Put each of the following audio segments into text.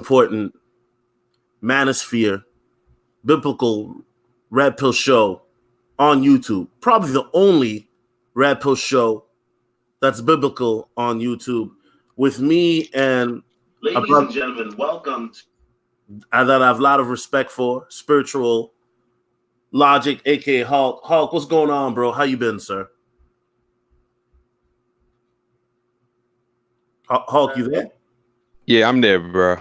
important manosphere biblical Red Pill show on YouTube. Probably the only Red Pill show that's biblical on YouTube, with me and ladies and gentlemen, welcome that I have a lot of respect for, Spiritual Logic, aka Hulk. Hulk, what's going on, bro? How you been, sir? Hulk, you there? Yeah, I'm there, bro.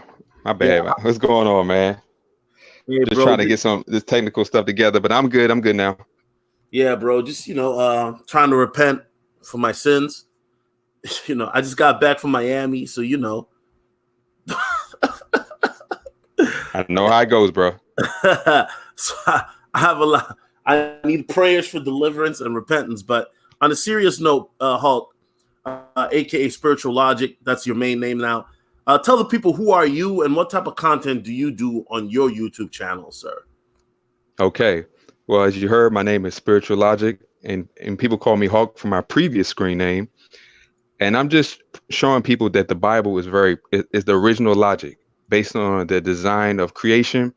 My bad. Yeah. What's going on, man? Yeah, just bro, trying to get this technical stuff together, but I'm good. I'm good now. Yeah, bro. Just trying to repent for my sins. I just got back from Miami, so I know how it goes, bro. So I have a lot. I need prayers for deliverance and repentance. But on a serious note, Hulk, aka Spiritual Logic, that's your main name now. Tell the people, who are you and what type of content do you do on your YouTube channel, sir? Okay. Well, as you heard, my name is Spiritual Logic, and people call me Hulk from my previous screen name. And I'm just showing people that the Bible is the original logic, based on the design of creation,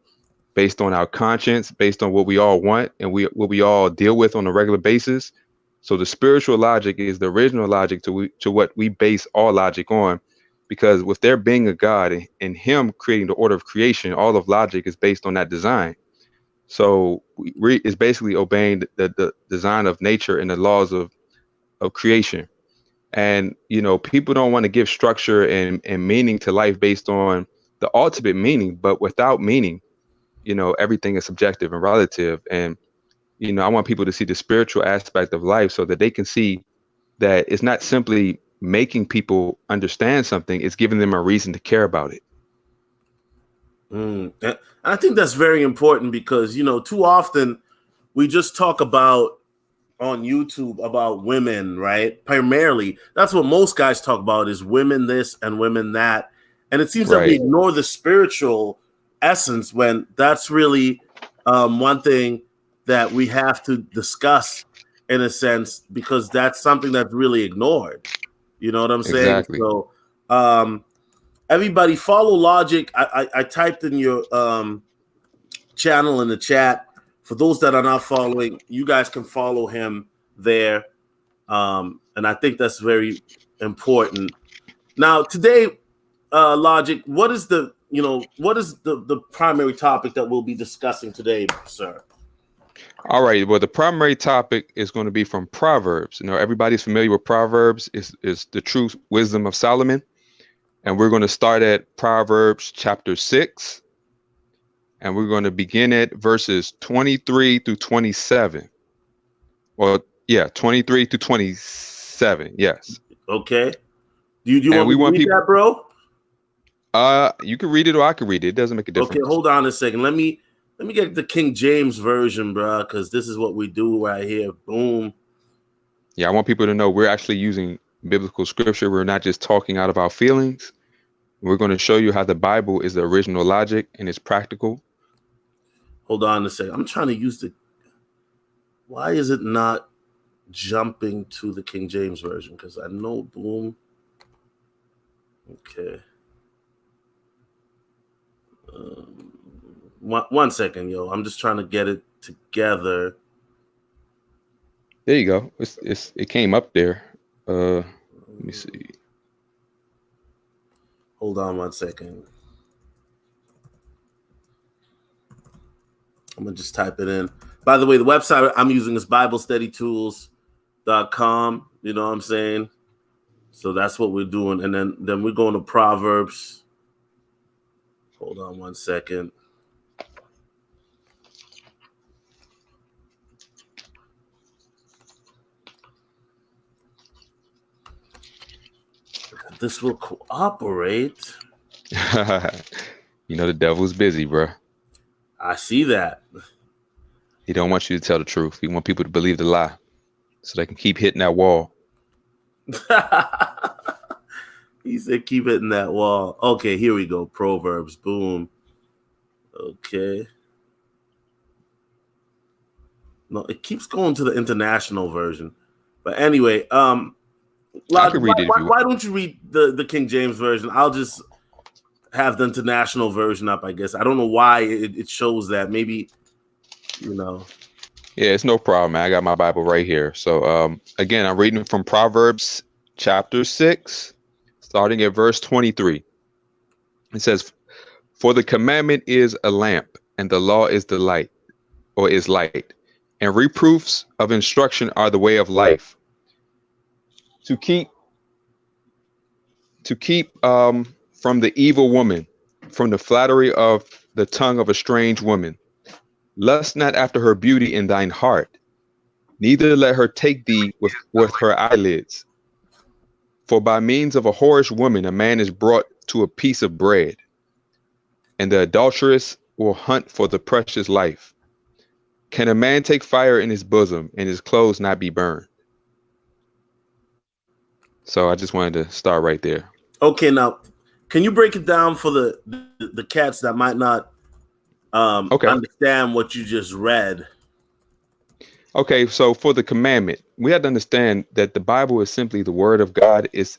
based on our conscience, based on what we all want and what we all deal with on a regular basis. So the spiritual logic is the original logic to what we base all logic on, because with there being a God and him creating the order of creation, all of logic is based on that design. So it's basically obeying the design of nature and the laws of creation. And, people don't want to give structure and meaning to life based on the ultimate meaning, but without meaning, everything is subjective and relative. And, I want people to see the spiritual aspect of life so that they can see that it's not simply making people understand something, it's giving them a reason to care about it. I think that's very important because, too often we just talk about on YouTube about women, right? Primarily, that's what most guys talk about, is women this and women that. And it seems that we ignore the spiritual essence when that's really one thing that we have to discuss in a sense, because that's something that's really ignored. You know what I'm saying? Exactly. So everybody follow Logic. I typed in your channel in the chat. For those that are not following, you guys can follow him there. And I think that's very important. Now, today, Logic, what is the primary topic that we'll be discussing today, sir? All right. Well, the primary topic is going to be from Proverbs. Everybody's familiar with Proverbs. Is the true wisdom of Solomon. And we're going to start at Proverbs chapter 6. And we're going to begin at verses 23 through 27. Well, yeah, 23 to 27. Yes. Okay. Do you want me to read that, bro? You can read it or I can read it. It doesn't make a difference. Okay, hold on a second. Let me get the King James version, bro, because this is what we do right here. Boom. Yeah, I want people to know we're actually using biblical scripture. We're not just talking out of our feelings. We're going to show you how the Bible is the original logic and it's practical. Hold on a second. I'm trying to use why is it not jumping to the King James version? Because I know, boom. Okay. One second, yo. I'm just trying to get it together. There you go. It came up there. Let me see. Hold on 1 second. I'm going to just type it in. By the way, the website I'm using is BibleStudyTools.com. You know what I'm saying? So that's what we're doing. And then we're going to Proverbs. Hold on 1 second. This will cooperate. The devil's busy, bro. I see that. He don't want you to tell the truth. He want people to believe the lie so they can keep hitting that wall. He said keep hitting that wall. Okay, here we go. Proverbs. Boom. Okay. No, it keeps going to the international version. But anyway, I can read it. Why don't you read the King James version? I'll just have the international version up, I guess. I don't know why it shows that. Maybe, Yeah, it's no problem, man. I got my Bible right here. So again, I'm reading from Proverbs chapter 6, starting at verse 23. It says, "For the commandment is a lamp, and the law is the light, or is light, and reproofs of instruction are the way of life. To keep from the evil woman, from the flattery of the tongue of a strange woman. Lust not after her beauty in thine heart, neither let her take thee with her eyelids. For by means of a whorish woman a man is brought to a piece of bread, and the adulteress will hunt for the precious life. Can a man take fire in his bosom, and his clothes not be burned?" So I just wanted to start right there. Okay, now can you break it down for the cats that might not Okay. understand what you just read? Okay, so for the commandment, we have to understand that the Bible is simply the word of God, is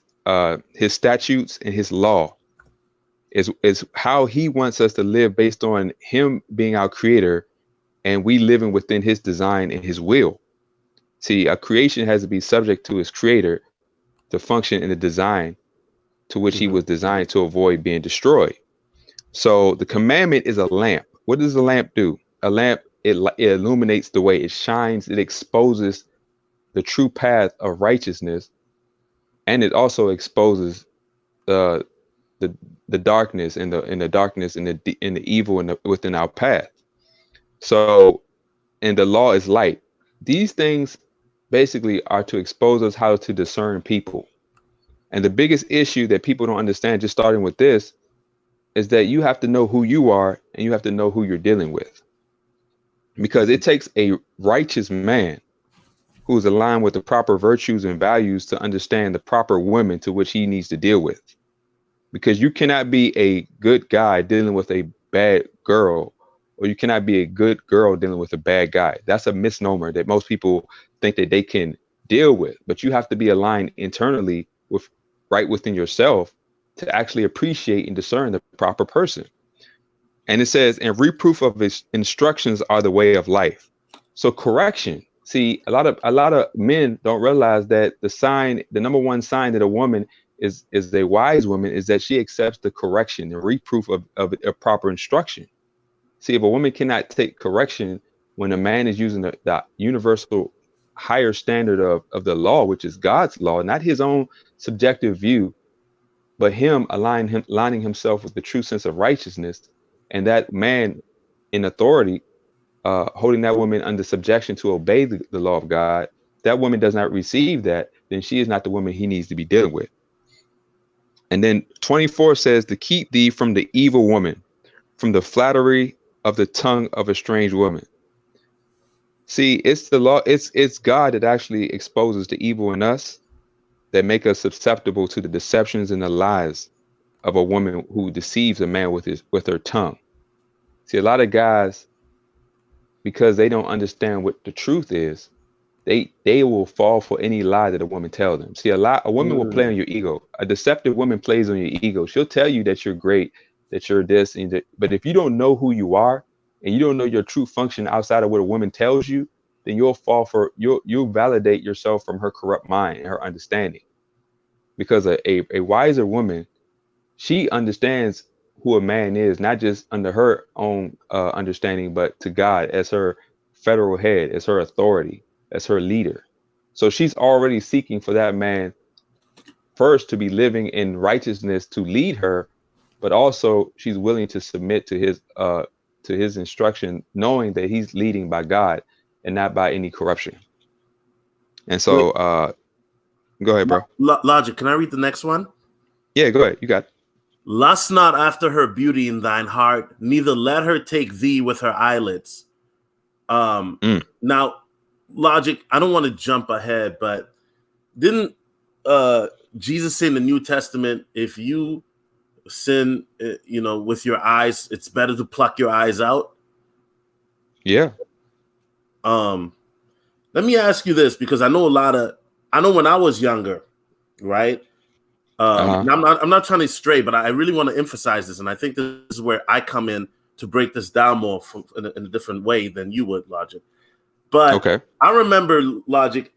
his statutes and his law, is how he wants us to live based on him being our creator and we living within his design and his will. See, a creation has to be subject to its creator to function in the design to which he was designed to avoid being destroyed. So the commandment is a lamp. What does a lamp do? A lamp, it illuminates the way, it shines, it exposes the true path of righteousness, and it also exposes the the darkness and the darkness and the evil within our path. So, and the law is light. These things basically are to expose us how to discern people. And the biggest issue that people don't understand, just starting with this, is that you have to know who you are and you have to know who you're dealing with. Because it takes a righteous man who is aligned with the proper virtues and values to understand the proper women to which he needs to deal with. Because you cannot be a good guy dealing with a bad girl, or you cannot be a good girl dealing with a bad guy. That's a misnomer that most people think that they can deal with. But you have to be aligned internally with right within yourself to actually appreciate and discern the proper person. And it says, and reproof of his instructions are the way of life. So correction. See, a lot of men don't realize that the number one sign that a woman is a wise woman is that she accepts the correction, the reproof of proper instruction. See, if a woman cannot take correction when a man is using the universal higher standard of the law, which is God's law, not his own subjective view, but him aligning himself with the true sense of righteousness, and that man in authority, holding that woman under subjection to obey the law of God, that woman does not receive that, then she is not the woman he needs to be dealing with. And then 24 says, to keep thee from the evil woman, from the flattery of the tongue of a strange woman. See, it's the law, it's God that actually exposes the evil in us, that make us susceptible to the deceptions and the lies of a woman who deceives a man with her tongue. See, a lot of guys, because they don't understand what the truth is, they will fall for any lie that a woman tells them. See, a woman will play on your ego. A deceptive woman plays on your ego. She'll tell you that you're great, that you're this, and that, but if you don't know who you are and you don't know your true function outside of what a woman tells you, then you'll validate yourself from her corrupt mind and her understanding. Because a wiser woman, she understands who a man is, not just under her own understanding, but to God as her federal head, as her authority, as her leader. So she's already seeking for that man first to be living in righteousness to lead her, but also she's willing to submit to his instruction, knowing that he's leading by God and not by any corruption. And so go ahead, bro. Logic, can I read the next one? Yeah, go ahead. You got it. Lust not after her beauty in thine heart, neither let her take thee with her eyelids. Now, Logic, I don't want to jump ahead, but didn't Jesus say in the New Testament, if you sin, with your eyes, it's better to pluck your eyes out? Yeah. Let me ask you this, because I know when I was younger, right? And I'm not trying to stray, but I really want to emphasize this, and I think this is where I come in to break this down more in a different way than you would, Logic. But I remember, Logic,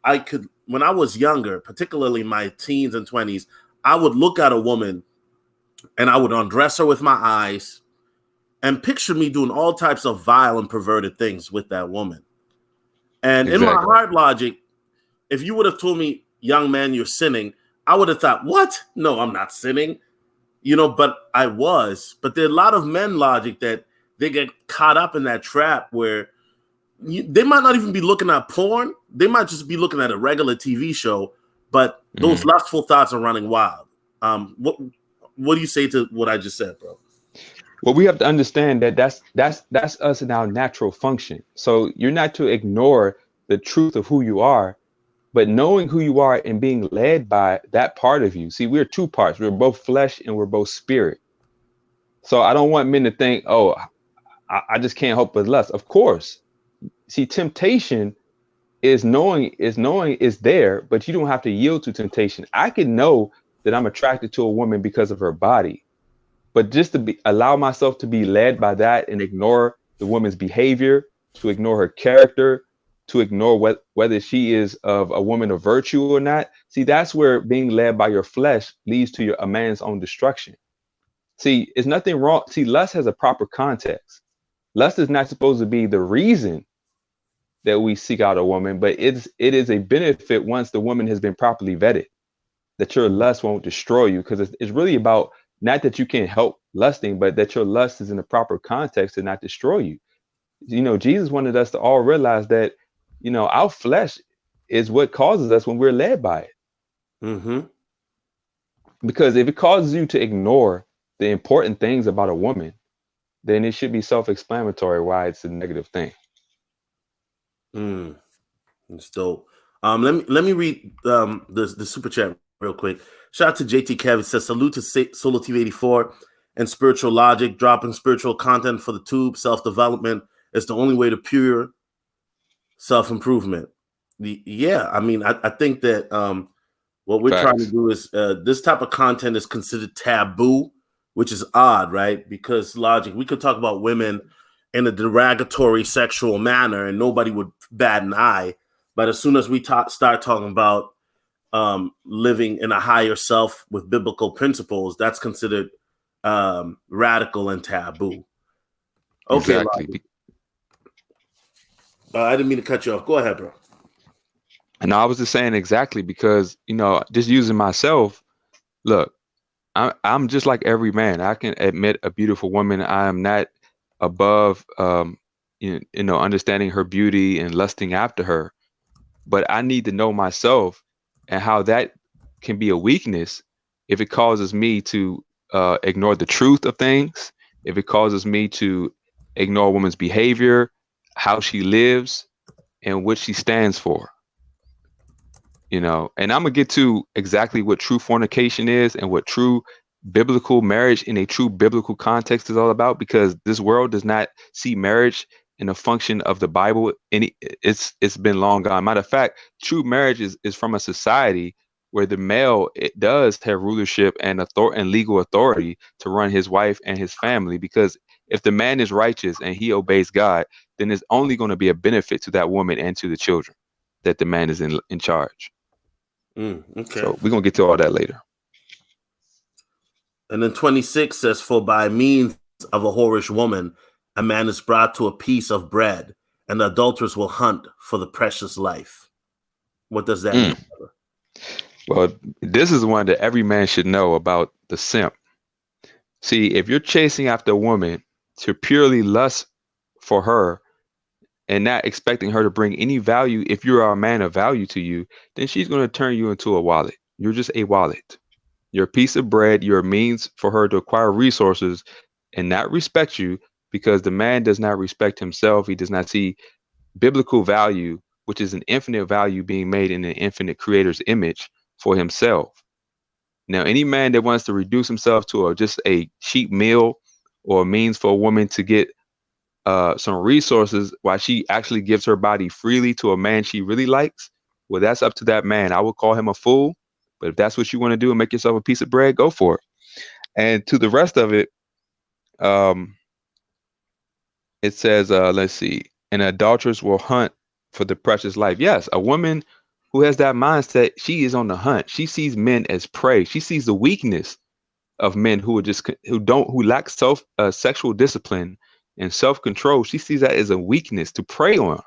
when I was younger, particularly my teens and 20s, I would look at a woman and I would undress her with my eyes and picture me doing all types of vile and perverted things with that woman. And in my heart, Logic, if you would have told me, young man, you're sinning, I would have thought, what? No, I'm not sinning. But I was. But there are a lot of men, Logic, that they get caught up in that trap where they might not even be looking at porn. They might just be looking at a regular TV show, but those lustful thoughts are running wild. What do you say to what I just said, bro? Well, we have to understand that that's us in our natural function. So you're not to ignore the truth of who you are, but knowing who you are and being led by that part of you. See, we're two parts. We're both flesh and we're both spirit. So I don't want men to think, oh, I just can't help but lust. Of course. See, temptation is knowing is there, but you don't have to yield to temptation. I can know that I'm attracted to a woman because of her body, but just to allow myself to be led by that and ignore the woman's behavior, to ignore her character, to ignore whether she is of a woman of virtue or not. See, that's where being led by your flesh leads to a man's own destruction. See, it's nothing wrong. See, lust has a proper context. Lust is not supposed to be the reason that we seek out a woman, but it is a benefit once the woman has been properly vetted, that your lust won't destroy you, because it's really about not that you can't help lusting, but that your lust is in the proper context to not destroy you. Jesus wanted us to all realize that, our flesh is what causes us when we're led by it. Because if it causes you to ignore the important things about a woman, then it should be self-explanatory why it's a negative thing. It's dope. Let me read the super chat real quick. Shout out to JT Kev. It says, salute to Solotv84 and Spiritual Logic, dropping spiritual content for the tube. Self-development is the only way to pure self-improvement. I think that what we're trying to do is this type of content is considered taboo, which is odd, right? Because Logic, we could talk about women in a derogatory sexual manner and nobody would bat an eye. But as soon as we start talking about living in a higher self with biblical principles, that's considered radical and taboo. Okay, exactly. I didn't mean to cut you off. Go ahead, bro. And I was just saying exactly because, just using myself, look, I'm just like every man. I can admit a beautiful woman. I am not above, understanding her beauty and lusting after her. But I need to know myself and how that can be a weakness if it causes me to ignore the truth of things, if it causes me to ignore a woman's behavior, how she lives, and what she stands for. And I'm gonna get to exactly what true fornication is and what true biblical marriage in a true biblical context is all about, because this world does not see marriage in a function of the Bible. It's been long gone. Matter of fact, true marriage is from a society where the male, it does have rulership and legal authority to run his wife and his family, because if the man is righteous and he obeys God, then it's only going to be a benefit to that woman and to the children that the man is in charge. Okay. So we're going to get to all that later. And then 26 says, for by means of a whorish woman, a man is brought to a piece of bread, and the adulterers will hunt for the precious life. What does that mean? Well, this is one that every man should know about the simp. See, if you're chasing after a woman to purely lust for her and not expecting her to bring any value, if you're a man of value to you, then she's going to turn you into a wallet. You're just a wallet. You're a piece of bread. You're a means for her to acquire resources and not respect you, because the man does not respect himself. He does not see biblical value, which is an infinite value being made in an infinite creator's image for himself. Now, any man that wants to reduce himself to just a cheap meal or a means for a woman to get some resources while she actually gives her body freely to a man she really likes, well, that's up to that man. I would call him a fool, But if that's what you want to do and make yourself a piece of bread, go for it. And to the rest of it, it says, let's see, an adulteress will hunt for the precious life. Yes, a woman who has that mindset, she is on the hunt. She sees men as prey. She sees the weakness of men who lack sexual discipline and self-control. She sees that as a weakness to prey on.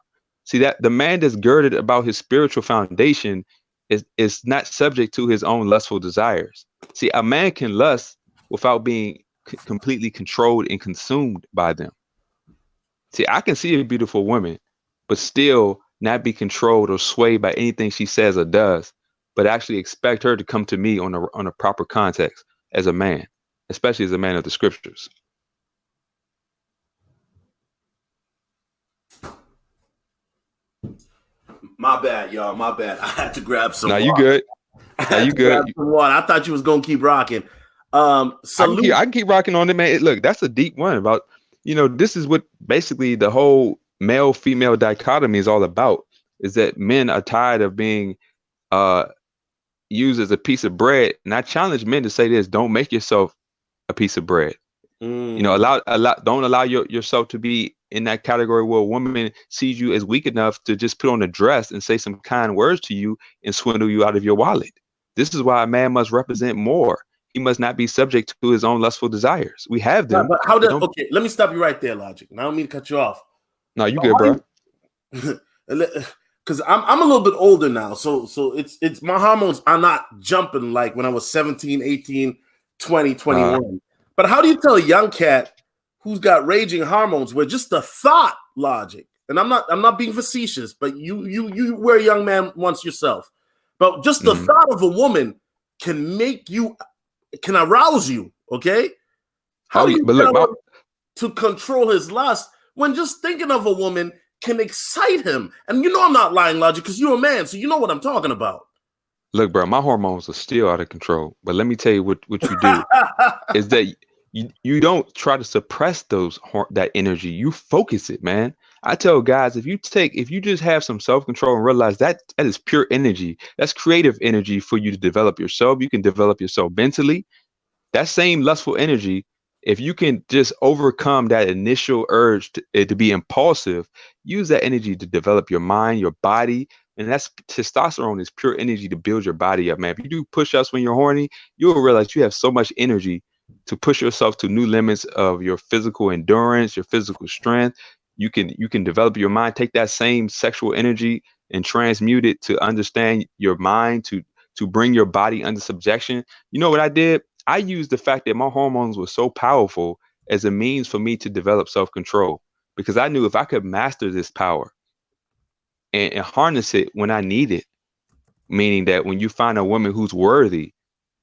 See, that the man that's girded about his spiritual foundation is not subject to his own lustful desires. See, a man can lust without being completely controlled and consumed by them. See, I can see a beautiful woman, but still not be controlled or swayed by anything she says or does, but actually expect her to come to me on a proper context as a man, especially as a man of the scriptures. My bad, y'all. My bad. I had to grab some. Now you good. Now you good. I thought you was gonna keep rocking. I can keep rocking on it, man. Look, that's a deep one about, this is what basically the whole male-female dichotomy is all about, is that men are tired of being used as a piece of bread. And I challenge men to say this: don't make yourself a piece of bread. Don't allow yourself to be in that category where a woman sees you as weak enough to just put on a dress and say some kind words to you and swindle you out of your wallet. This is why a man must represent more. He must not be subject to his own lustful desires. We have them. But how does? Okay, let me stop you right there, Logic. And I don't mean to cut you off. No, you good, bro. Because I'm a little bit older now, so it's my hormones are not jumping like when I was 17, 18, 20, 21. But how do you tell a young cat who's got raging hormones where just the thought, Logic, and I'm not being facetious, but you were a young man once yourself, but just the thought of a woman can arouse you, okay? How do you tell him to control his lust when just thinking of a woman can excite him? And I'm not lying, Logic, because you're a man, so you know what I'm talking about. Look, bro, my hormones are still out of control. But let me tell you what you do is that you don't try to suppress that energy. You focus it, man. I tell guys, if you just have some self-control and realize that is pure energy, that's creative energy for you to develop yourself. You can develop yourself mentally. That same lustful energy, if you can just overcome that initial urge to be impulsive, use that energy to develop your mind, your body. And that's testosterone is pure energy to build your body up, man. If you do push-ups when you're horny, you'll realize you have so much energy to push yourself to new limits of your physical endurance, your physical strength. You can develop your mind, take that same sexual energy and transmute it to understand your mind, to bring your body under subjection. You know what I did? I used the fact that my hormones were so powerful as a means for me to develop self-control, because I knew if I could master this power and harness it when I need it, meaning that when you find a woman who's worthy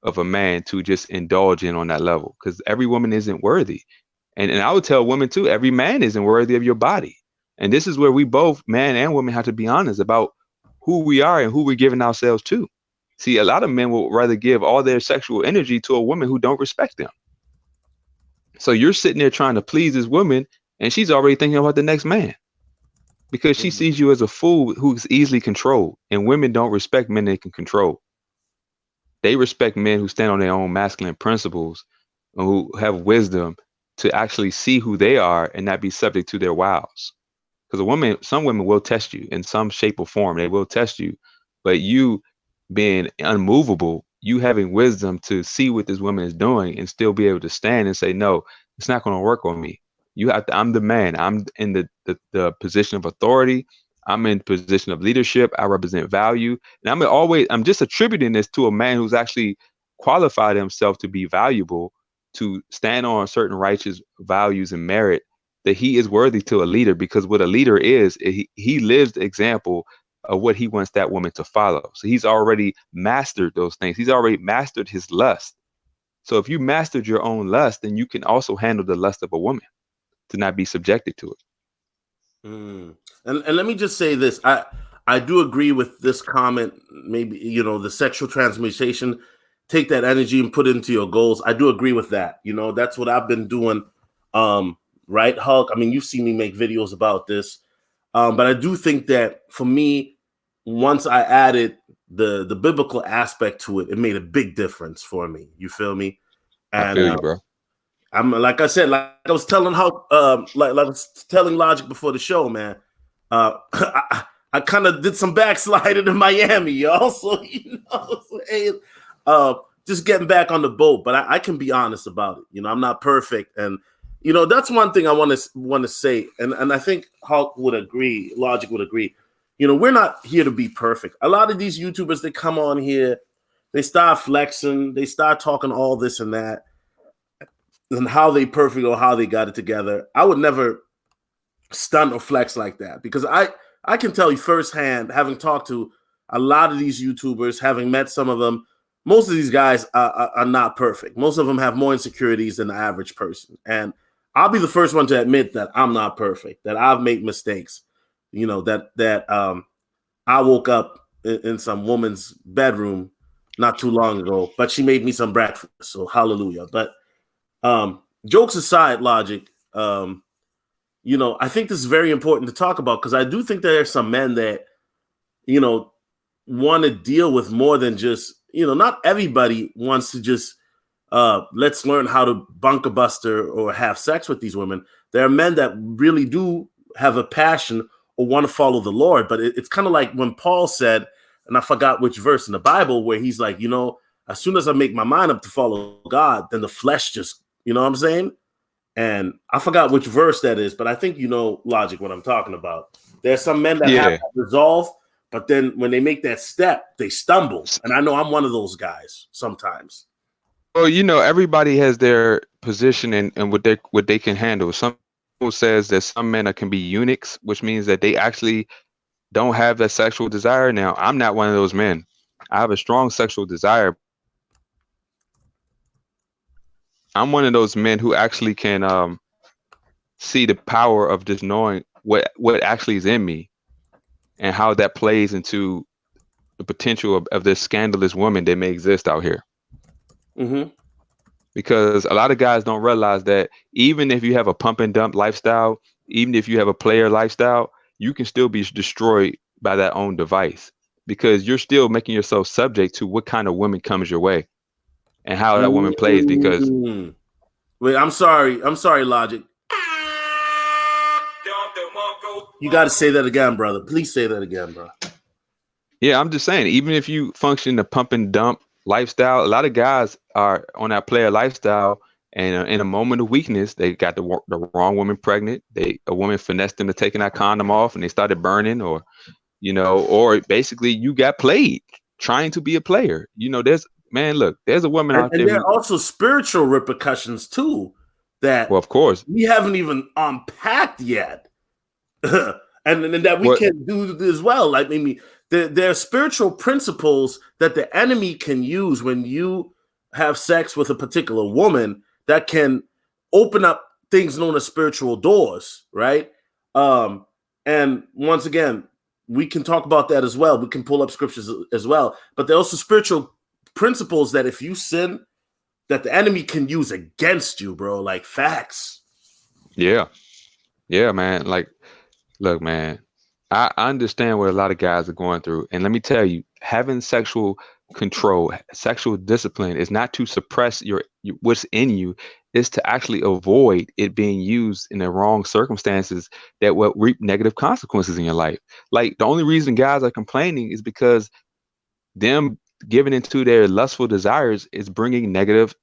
of a man to just indulge in on that level, because every woman isn't worthy. And I would tell women too, every man isn't worthy of your body. And this is where we both, man and woman, have to be honest about who we are and who we're giving ourselves to. See, a lot of men will rather give all their sexual energy to a woman who don't respect them. So you're sitting there trying to please this woman, and she's already thinking about the next man, because she sees you as a fool who's easily controlled. And women don't respect men they can control. They respect men who stand on their own masculine principles and who have wisdom to actually see who they are and not be subject to their wiles. Because some women will test you in some shape or form. They will test you, but you being unmovable, you having wisdom to see what this woman is doing and still be able to stand and say, no, it's not going to work on me. I'm the man. I'm in the position of authority. I'm in position of leadership. I represent value. And I'm just attributing this to a man who's actually qualified himself to be valuable, to stand on certain righteous values and merit, that he is worthy to a leader, because what a leader is, he lives the example of what he wants that woman to follow. So he's already mastered those things. He's already mastered his lust. So if you mastered your own lust, then you can also handle the lust of a woman to not be subjected to it. And let me just say this. I do agree with this comment. Maybe, the sexual transmutation, take that energy and put it into your goals. I do agree with that. That's what I've been doing. Right, Hulk? I mean, you've seen me make videos about this. But I do think that for me, once I added the biblical aspect to it, it made a big difference for me. You feel me? And I feel you, bro. I'm like I said, like I was telling like I was telling Logic before the show, man. I kind of did some backsliding in Miami, y'all. So just getting back on the boat. But I can be honest about it. You know, I'm not perfect, and that's one thing I want to say, and I think Hulk would agree, Logic would agree. We're not here to be perfect. A lot of these YouTubers, they come on here, they start flexing, they start talking all this and that, and how they perfect or how they got it together. I would never stunt or flex like that, because I can tell you firsthand, having talked to a lot of these YouTubers, having met some of them, most of these guys are not perfect. Most of them have more insecurities than the average person. And I'll be the first one to admit that I'm not perfect, that I've made mistakes, that I woke up in some woman's bedroom not too long ago, but she made me some breakfast. So hallelujah. But jokes aside, Logic, I think this is very important to talk about, because I do think there are some men that, want to deal with more than just, not everybody wants to just, let's learn how to bunker buster or have sex with these women. There are men that really do have a passion or want to follow the Lord. But it's kind of like when Paul said, and I forgot which verse in the Bible, where he's like, as soon as I make my mind up to follow God, then the flesh just, you know what I'm saying? And I forgot which verse that is, but I think Logic, what I'm talking about. There's some men that have that resolve, but then when they make that step, they stumble. And I know I'm one of those guys sometimes. Well, everybody has their position and what they can handle. Some people says that some men can be eunuchs, which means that they actually don't have that sexual desire. Now, I'm not one of those men. I have a strong sexual desire. I'm one of those men who actually can see the power of just knowing what actually is in me and how that plays into the potential of this scandalous woman that may exist out here. Mm-hmm. Because a lot of guys don't realize that even if you have a pump and dump lifestyle, even if you have a player lifestyle, you can still be destroyed by that own device, because you're still making yourself subject to what kind of woman comes your way and how that woman plays. Because wait, I'm sorry, Logic. You got to say that again, brother. Please say that again, bro. Yeah, I'm just saying, even if you function the pump and dump lifestyle, a lot of guys are on that player lifestyle, and in a moment of weakness, they got the wrong woman pregnant. A woman finessed them to taking that condom off, and they started burning, or basically you got played trying to be a player. There's a woman out there. And there are also spiritual repercussions too that, well, of course, we haven't even unpacked yet. and that we can do as well. Like, there are spiritual principles that the enemy can use when you have sex with a particular woman that can open up things known as spiritual doors, right? And once again, we can talk about that as well. We can pull up scriptures as well. But there are also spiritual principles that if you sin, that the enemy can use against you, bro. Like, facts. Yeah, man. Like, look, man, I understand what a lot of guys are going through. And let me tell you, having sexual control, sexual discipline is not to suppress what's in you. It's to actually avoid it being used in the wrong circumstances that will reap negative consequences in your life. Like, the only reason guys are complaining is because them giving into their lustful desires is bringing negative,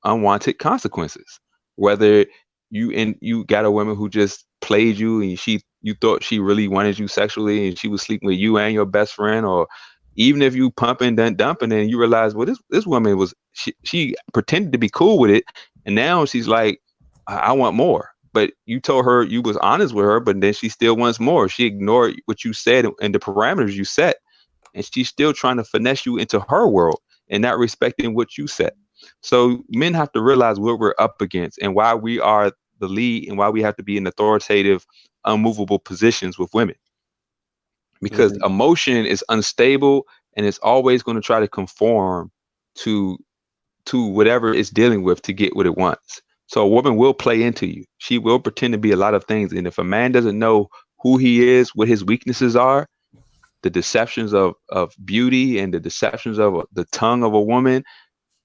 unwanted consequences. Whether you got a woman who just played you and you thought she really wanted you sexually and she was sleeping with you and your best friend, or even if you pumping then dumping and you realize, well, this woman was she pretended to be cool with it, and now she's like, I want more. But you told her, you was honest with her, but then she still wants more. She ignored what you said and the parameters you set, and she's still trying to finesse you into her world and not respecting what you set. So men have to realize what we're up against and why we are the lead and why we have to be in authoritative, unmovable positions with women. Because emotion is unstable and it's always going to try to conform to whatever it's dealing with to get what it wants. So a woman will play into you. She will pretend to be a lot of things. And if a man doesn't know who he is, what his weaknesses are, the deceptions of beauty and the deceptions of the tongue of a woman,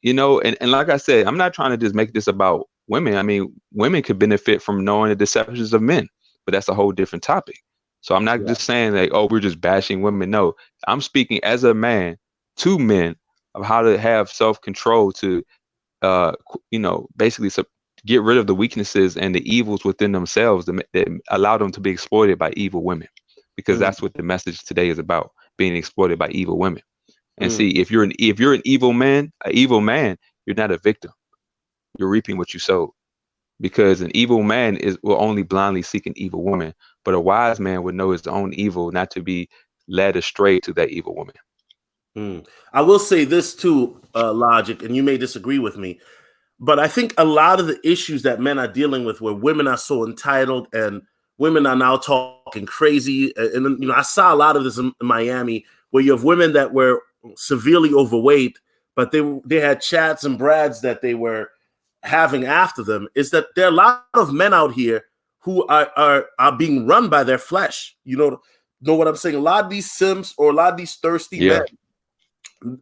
you know, and like I said, I'm not trying to just make this about women. I mean, women could benefit from knowing the deceptions of men, but that's a whole different topic. So I'm not just saying like, oh, we're just bashing women. No, I'm speaking as a man to men of how to have self-control to, you know, basically get rid of the weaknesses and the evils within themselves that allow them to be exploited by evil women, because that's what the message today is about, being exploited by evil women. And see, if you're an evil man, you're not a victim. You're reaping what you sowed, because an evil man will only blindly seek an evil woman, but a wise man would know his own evil, not to be led astray to that evil woman. I will say this too, Logic, and you may disagree with me, but I think a lot of the issues that men are dealing with, where women are so entitled and women are now talking crazy, and you know, I saw a lot of this in Miami, where you have women that were severely overweight, but they had chats and brads that they were having after them, is that there are a lot of men out here who are being run by their flesh. You know what I'm saying? A lot of these simps or a lot of these thirsty men,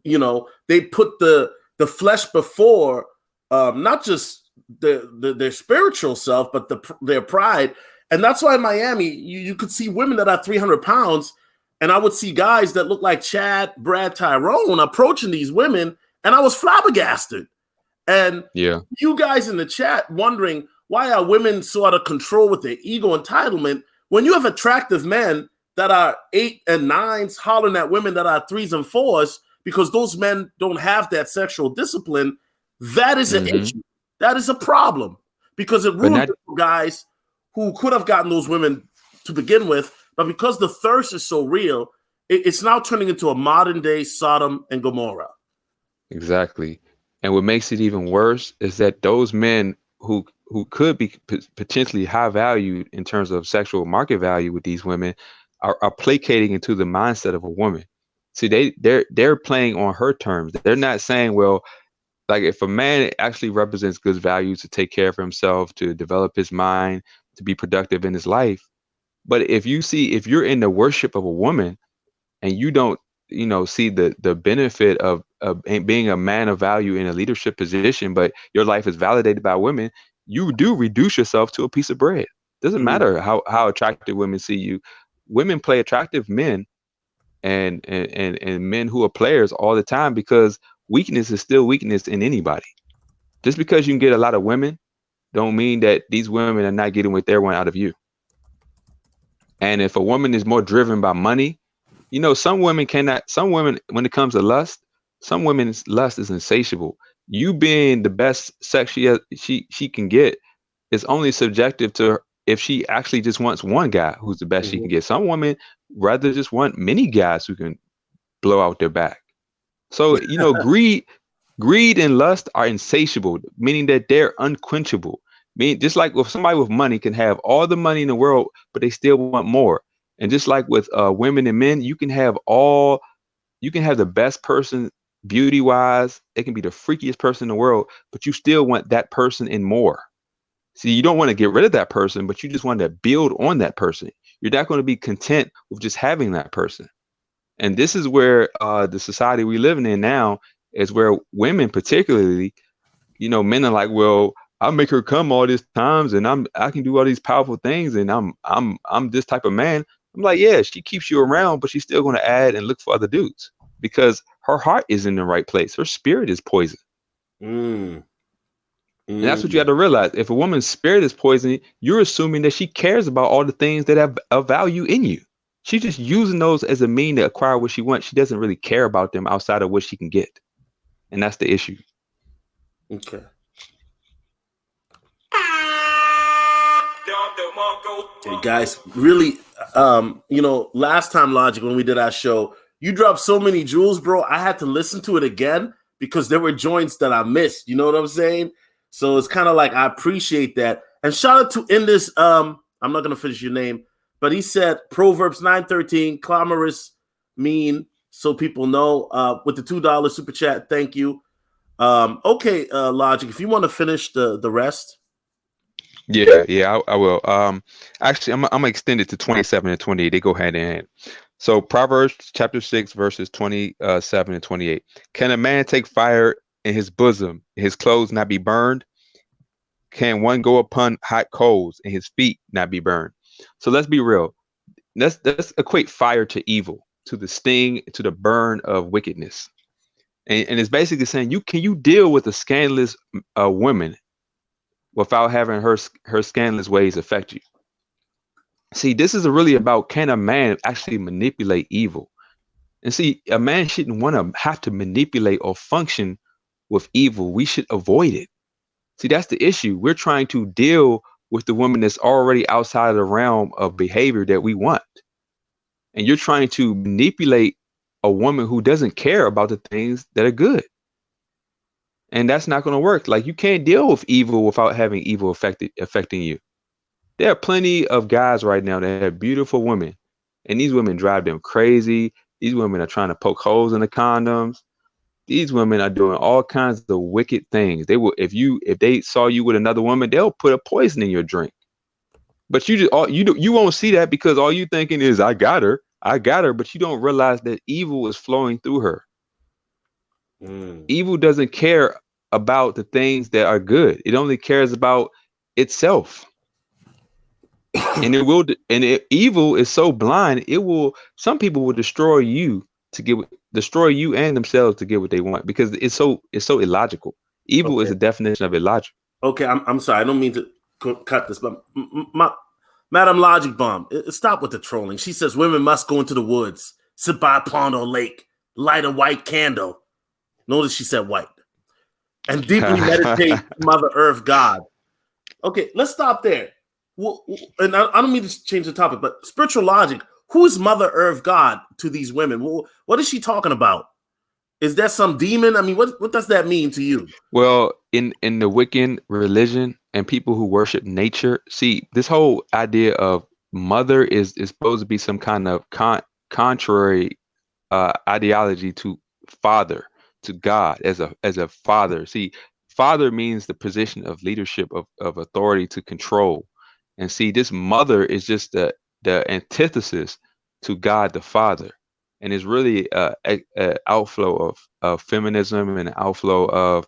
you know, they put the flesh before not just their spiritual self, but their pride. And that's why in Miami, you could see women that are 300 pounds, and I would see guys that look like Chad, Brad, Tyrone approaching these women, and I was flabbergasted. And you guys in the chat wondering, why are women so out of control with their ego entitlement when you have attractive men that are 8 and 9s hollering at women that are 3s and 4s, because those men don't have that sexual discipline? That is an issue. That is a problem, because it ruins guys who could have gotten those women to begin with. But because the thirst is so real, it's now turning into a modern day Sodom and Gomorrah. Exactly. And what makes it even worse is that those men who could be potentially high value in terms of sexual market value with these women are placating into the mindset of a woman. See, they're playing on her terms. They're not saying, well, like, if a man actually represents good values to take care of himself, to develop his mind, to be productive in his life. But if you're in the worship of a woman and you don't, you know, see the benefit of being a man of value in a leadership position, but your life is validated by women, you do reduce yourself to a piece of bread. Doesn't matter how attractive women see you. Women play attractive men and men who are players all the time, because weakness is still weakness in anybody. Just because you can get a lot of women don't mean that these women are not getting what they want out of you. And if a woman is more driven by money, you know, some women, when it comes to lust, some women's lust is insatiable. You being the best sex she can get is only subjective to her if she actually just wants one guy who's the best she can get. Some women rather just want many guys who can blow out their back. So, you know, greed and lust are insatiable, meaning that they're unquenchable. Just like with somebody with money can have all the money in the world, but they still want more. And just like with women and men, you can have the best person beauty wise. It can be the freakiest person in the world, but you still want that person and more. See, you don't want to get rid of that person, but you just want to build on that person. You're not going to be content with just having that person. And this is where the society we live in now is where women, particularly, you know, men are like, well, I'll make her come all these times, and I can do all these powerful things, and I'm this type of man. I'm like, yeah, she keeps you around, but she's still going to add and look for other dudes because her heart is in the right place. Her spirit is poison. And that's what you have to realize. If a woman's spirit is poison, you're assuming that she cares about all the things that have a value in you. She's just using those as a mean to acquire what she wants. She doesn't really care about them outside of what she can get. And that's the issue. Okay. Okay, guys, really, you know, last time, Logic, when we did our show, you dropped so many jewels, bro. I had to listen to it again because there were joints that I missed. You know what I'm saying? So it's kind of like, I appreciate that. And shout out to Indus, I'm not going to finish your name, but he said Proverbs 9:13, clamorous mean, so people know, with the $2 super chat. Thank you. Okay, Logic, if you want to finish the rest. Yeah, I will. Actually, I'm gonna extend it to 27 and 28. They go hand in hand. So Proverbs chapter 6, verses 27 and 28. Can a man take fire in his bosom, his clothes not be burned? Can one go upon hot coals and his feet not be burned? So let's be real. Let's equate fire to evil, to the sting, to the burn of wickedness. And it's basically saying can you deal with a scandalous woman without having her scandalous ways affect you? See, this is really about, can a man actually manipulate evil? And see, a man shouldn't want to have to manipulate or function with evil. We should avoid it. See, that's the issue. We're trying to deal with the woman that's already outside of the realm of behavior that we want. And you're trying to manipulate a woman who doesn't care about the things that are good. And that's not going to work. Like, you can't deal with evil without having evil affecting you. There are plenty of guys right now that have beautiful women, and these women drive them crazy. These women are trying to poke holes in the condoms. These women are doing all kinds of wicked things. They will, if they saw you with another woman, they'll put a poison in your drink. But you won't see that, because all you thinking is, I got her. But you don't realize that evil is flowing through her. Evil doesn't care about the things that are good. It only cares about itself. And evil is so blind, some people will destroy you and themselves to get what they want, because it's so illogical. Evil is a definition of illogical. Okay, I'm sorry. I don't mean to cut this, but Madam Logic Bomb, stop with the trolling. She says women must go into the woods, sit by a pond or lake, light a white candle. Notice she said white. And deeply meditate Mother Earth God. Okay, let's stop there. Well, and I don't mean to change the topic, but spiritual logic, who is Mother Earth God to these women? What is she talking about? Is that some demon? I mean, what does that mean to you? Well, in the Wiccan religion and people who worship nature, see, this whole idea of mother is supposed to be some kind of contrary ideology to father, to God as a father. See, father means the position of leadership, of authority, to control. And see, this mother is just the antithesis to God the Father, and is really an outflow of feminism and an outflow of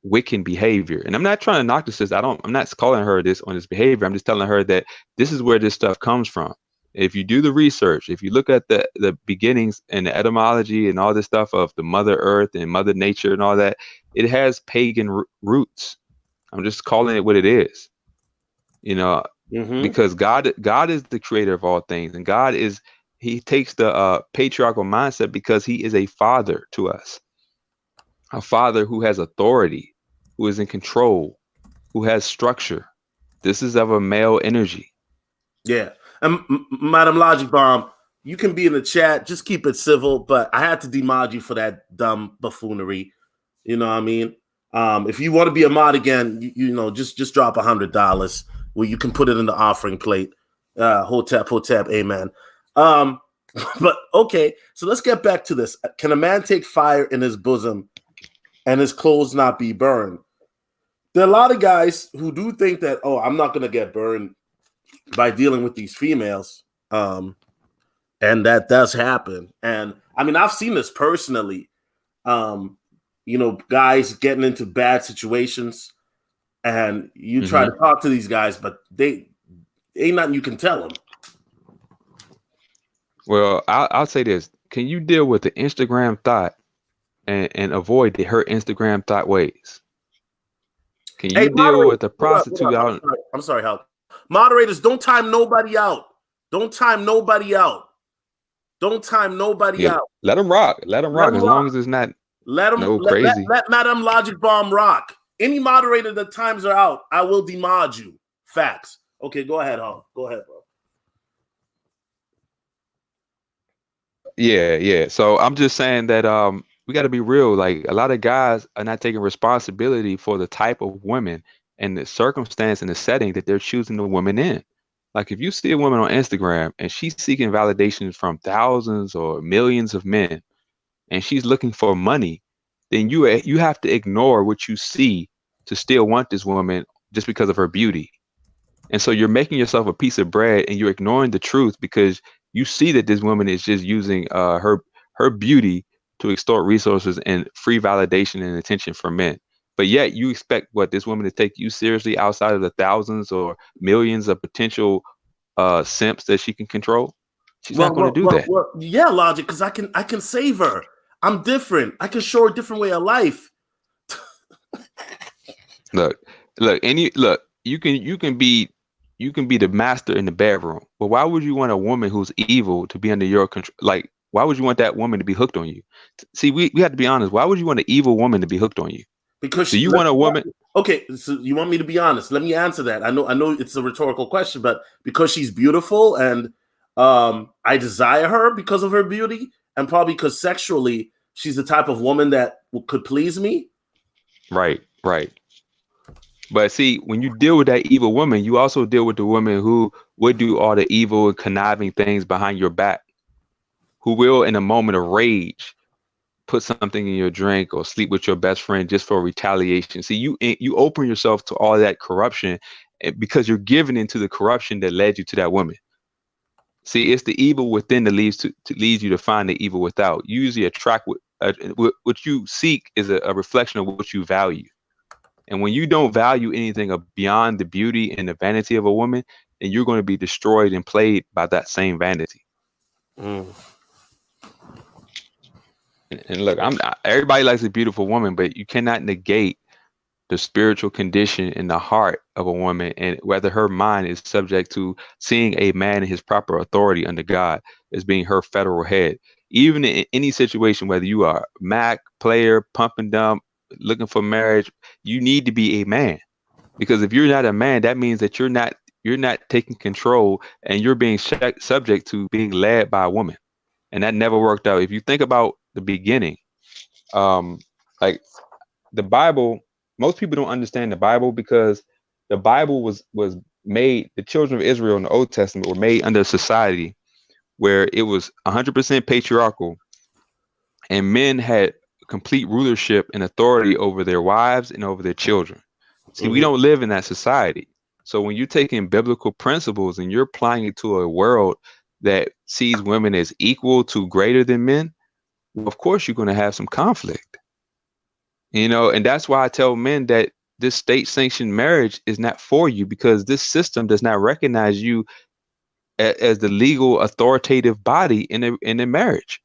Wiccan behavior. And I'm not trying to knock this. I'm not calling her this on this behavior. I'm just telling her that this is where this stuff comes from. If you do the research, if you look at the beginnings and the etymology and all this stuff of the Mother Earth and Mother Nature and all that, it has pagan roots. I'm just calling it what it is. Because God is the creator of all things, and he takes the patriarchal mindset because he is a father to us, a father who has authority, who is in control, who has structure. This is of a male energy. Yeah. And Madam Logic Bomb, you can be in the chat, just keep it civil, but I had to demod you for that dumb buffoonery. You know what I mean? If you want to be a mod again, just drop $100 where you can put it in the offering plate. Hotep, amen. But okay, so let's get back to this. Can a man take fire in his bosom and his clothes not be burned? There are a lot of guys who do think that, I'm not going to get burned by dealing with these females. And that does happen. And I mean, I've seen this personally. Guys getting into bad situations, and you try to talk to these guys, but they ain't nothing you can tell them. Well, I'll say this. Can you deal with the Instagram thought and avoid her Instagram thought ways? Can you deal with a prostitute out? I'm sorry, Hal. Moderators, don't time nobody out. Don't time nobody out. Let them rock. Let them rock. As long as it's not crazy. Let Madam Logic Bomb rock. Any moderator that times are out, I will demod you. Facts. Okay, go ahead, Hal. Go ahead, bro. Yeah. So I'm just saying that we got to be real. Like, a lot of guys are not taking responsibility for the type of women and the circumstance and the setting that they're choosing the woman in. Like, if you see a woman on Instagram and she's seeking validation from thousands or millions of men, and she's looking for money, then you have to ignore what you see to still want this woman just because of her beauty. And so you're making yourself a piece of bread, and you're ignoring the truth because you see that this woman is just using her beauty to extort resources and free validation and attention from men. But yet you expect this woman to take you seriously outside of the thousands or millions of potential simps that she can control? She's not going to do that. Yeah, Logic, because I can save her. I'm different. I can show her a different way of life. Look, you can be the master in the bedroom, but why would you want a woman who's evil to be under your control? Like, why would you want that woman to be hooked on you? See, we have to be honest. Why would you want an evil woman to be hooked on you? Because you want a woman. Okay, so you want me to be honest? Let me answer that. I know it's a rhetorical question, but because she's beautiful and I desire her because of her beauty, and probably because sexually she's the type of woman that could please me. Right. But see, when you deal with that evil woman, you also deal with the woman who would do all the evil and conniving things behind your back, who will, in a moment of rage, put something in your drink or sleep with your best friend just for retaliation. See, you open yourself to all that corruption because you're giving into the corruption that led you to that woman. See, it's the evil within that leads you to find the evil without. You usually attract what you seek is a reflection of what you value. And when you don't value anything beyond the beauty and the vanity of a woman, then you're going to be destroyed and played by that same vanity. And look, everybody likes a beautiful woman, but you cannot negate the spiritual condition in the heart of a woman and whether her mind is subject to seeing a man in his proper authority under God as being her federal head. Even in any situation, whether you are Mac, player, pump and dump, looking for marriage, you need to be a man, because if you're not a man, that means that you're not taking control and you're being subject to being led by a woman, and that never worked out. If you think about the beginning, like the Bible, most people don't understand the Bible because the Bible was made. The children of Israel in the Old Testament were made under a society where it was 100% patriarchal, and men had complete rulership and authority over their wives and over their children. See, we don't live in that society. So when you're taking biblical principles and you're applying it to a world that sees women as equal to greater than men, well, of course you're going to have some conflict. And that's why I tell men that this state-sanctioned marriage is not for you, because this system does not recognize you as the legal authoritative body in a marriage.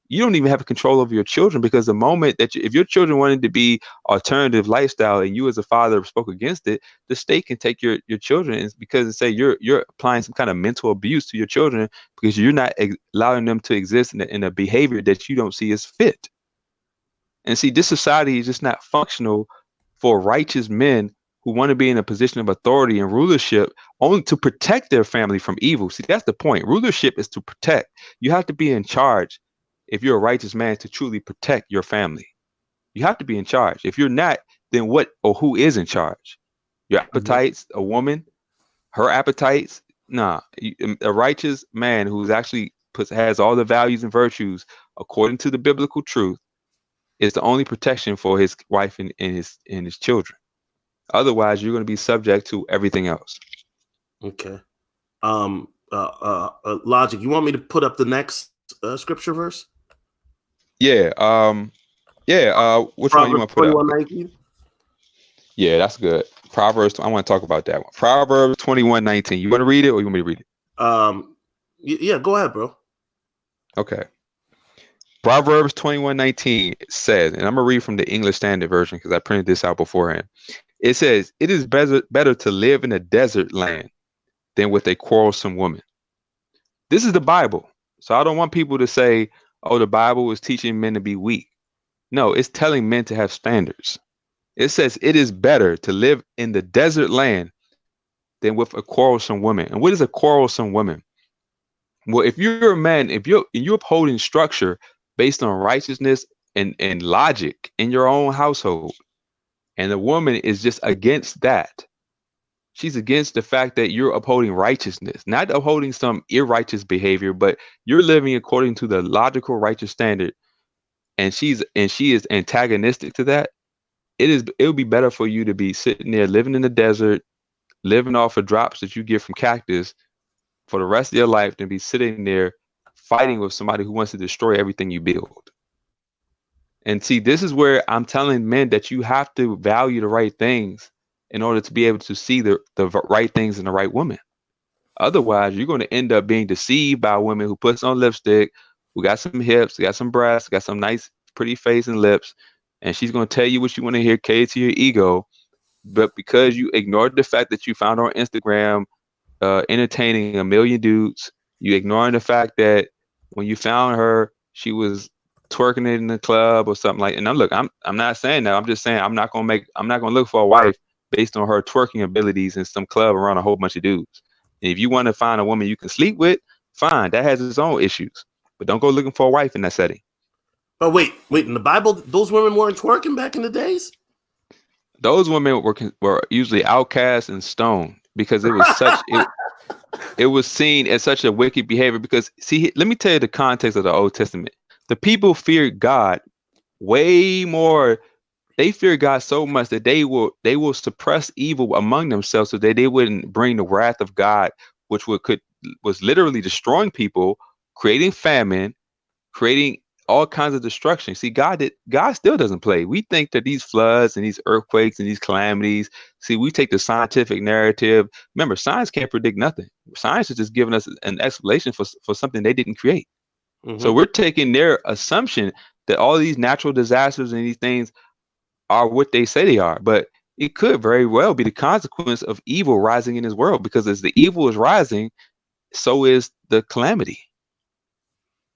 You don't even have control over your children, because the moment that if your children wanted to be alternative lifestyle and you as a father spoke against it, the state can take your children because they say you're applying some kind of mental abuse to your children because you're not allowing them to exist in a behavior that you don't see as fit. And see, this society is just not functional for righteous men who want to be in a position of authority and rulership only to protect their family from evil. See, that's the point. Rulership is to protect. You have to be in charge if you're a righteous man to truly protect your family. You have to be in charge. If you're not, then what or who is in charge? Your appetites, a woman, her appetites? Nah. A righteous man who's actually has all the values and virtues according to the biblical truth is the only protection for his wife and his children. Otherwise, you're going to be subject to everything else. Okay. Logic, you want me to put up the next scripture verse? Yeah. Which one you want to put up? 21:19. Yeah, that's good. Proverbs. I want to talk about that one. Proverbs 21:19. You want to read it, or you want me to read it? Yeah, go ahead, bro. Okay. Proverbs 21:19 says, and I'm gonna read from the English Standard Version because I printed this out beforehand. It says, "It is better to live in a desert land than with a quarrelsome woman." This is the Bible, so I don't want people to say, "Oh, the Bible is teaching men to be weak." No, it's telling men to have standards. It says it is better to live in the desert land than with a quarrelsome woman. And what is a quarrelsome woman? Well, if you're a man, if you're upholding structure based on righteousness and logic in your own household, and the woman is just against that, she's against the fact that you're upholding righteousness, not upholding some irrighteous behavior, but you're living according to the logical righteous standard, and she is antagonistic to that. It would be better for you to be sitting there living in the desert, living off of drops that you get from cactus for the rest of your life than be sitting there fighting with somebody who wants to destroy everything you build. And see, this is where I'm telling men that you have to value the right things in order to be able to see the right things in the right woman. Otherwise, you're going to end up being deceived by a woman who puts on lipstick, who got some hips, got some breasts, got some nice, pretty face and lips, and she's going to tell you what you want to hear, cater to your ego. But because you ignored the fact that you found her on Instagram entertaining a million dudes, you ignoring the fact that when you found her, she was twerking it in the club or something like. And I'm not saying that. I'm just saying I'm not gonna look for a wife based on her twerking abilities in some club around a whole bunch of dudes. And if you want to find a woman you can sleep with, fine. That has its own issues. But don't go looking for a wife in that setting. But wait, in the Bible, those women weren't twerking back in the days? Those women were usually outcast and stoned because it was such it was seen as such a wicked behavior. Because see, let me tell you the context of the Old Testament. The people feared God way more. They fear God so much that they will suppress evil among themselves so that they wouldn't bring the wrath of God, which was literally destroying people, creating famine, creating all kinds of destruction. See, God still doesn't play. We think that these floods and these earthquakes and these calamities, see, we take the scientific narrative. Remember, science can't predict nothing. Science is just giving us an explanation for something they didn't create. Mm-hmm. So we're taking their assumption that all these natural disasters and these things are what they say they are. But it could very well be the consequence of evil rising in this world, because as the evil is rising, so is the calamity.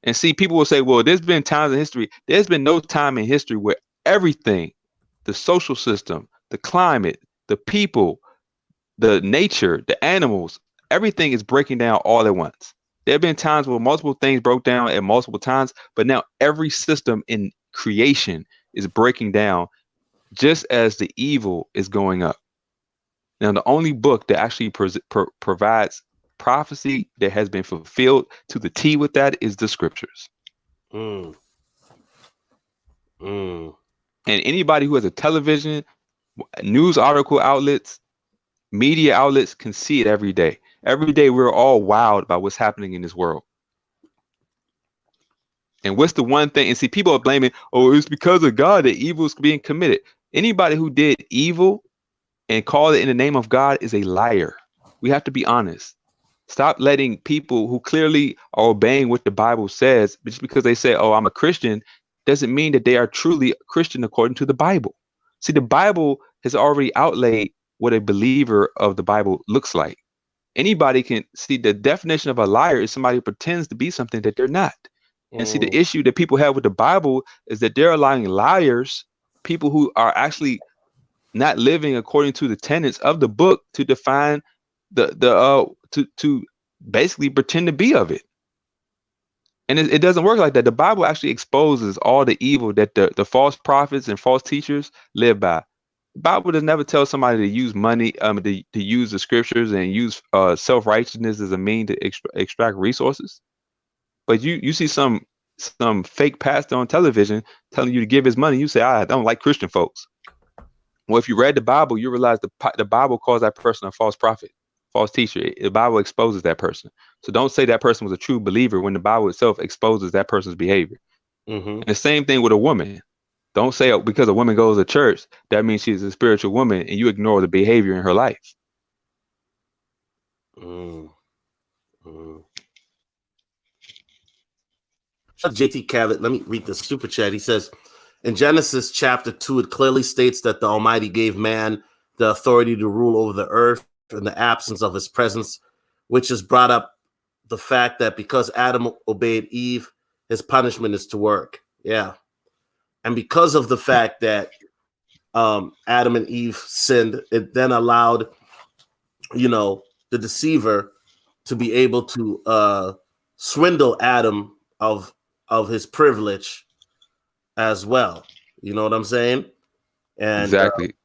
And see, people will say, well, there's been times in history. There's been no time in history where everything, the social system, the climate, the people, the nature, the animals, everything is breaking down all at once. There have been times where multiple things broke down at multiple times, but now every system in creation is breaking down just as the evil is going up. Now, the only book that actually provides prophecy that has been fulfilled to the T with that is the scriptures. And anybody who has a television, news article outlets, media outlets can see it every day. Every day we're all wowed by what's happening in this world. And what's the one thing? And see, people are blaming, oh, it's because of God that evil is being committed. Anybody who did evil and called it in the name of God is a liar. We have to be honest. Stop letting people who clearly are obeying what the Bible says, just because they say, oh, I'm a Christian, doesn't mean that they are truly a Christian according to the Bible. See, the Bible has already outlaid what a believer of the Bible looks like. Anybody can see the definition of a liar is somebody who pretends to be something that they're not. And see, the issue that people have with the Bible is that they're allowing liars, people who are actually not living according to the tenets of the book, to define to basically pretend to be of it. And it doesn't work like that. The Bible actually exposes all the evil that the false prophets and false teachers live by. The Bible does never tell somebody to use money, to use the scriptures and use self-righteousness as a mean to extract resources. But you see some fake pastor on television telling you to give his money. You say, I don't like Christian folks. Well, if you read the Bible, you realize the Bible calls that person a false prophet, false teacher. The Bible exposes that person. So don't say that person was a true believer when the Bible itself exposes that person's behavior. And the same thing with a woman. Don't say because a woman goes to church, that means she's a spiritual woman, and you ignore the behavior in her life. JT Cavett, let me read the super chat. He says, in Genesis chapter 2, it clearly states that the Almighty gave man the authority to rule over the earth in the absence of his presence, which has brought up the fact that because Adam obeyed Eve, his punishment is to work. Yeah. And because of the fact that Adam and Eve sinned, it then allowed, the deceiver to be able to swindle Adam of his privilege as well. You know what I'm saying? And exactly.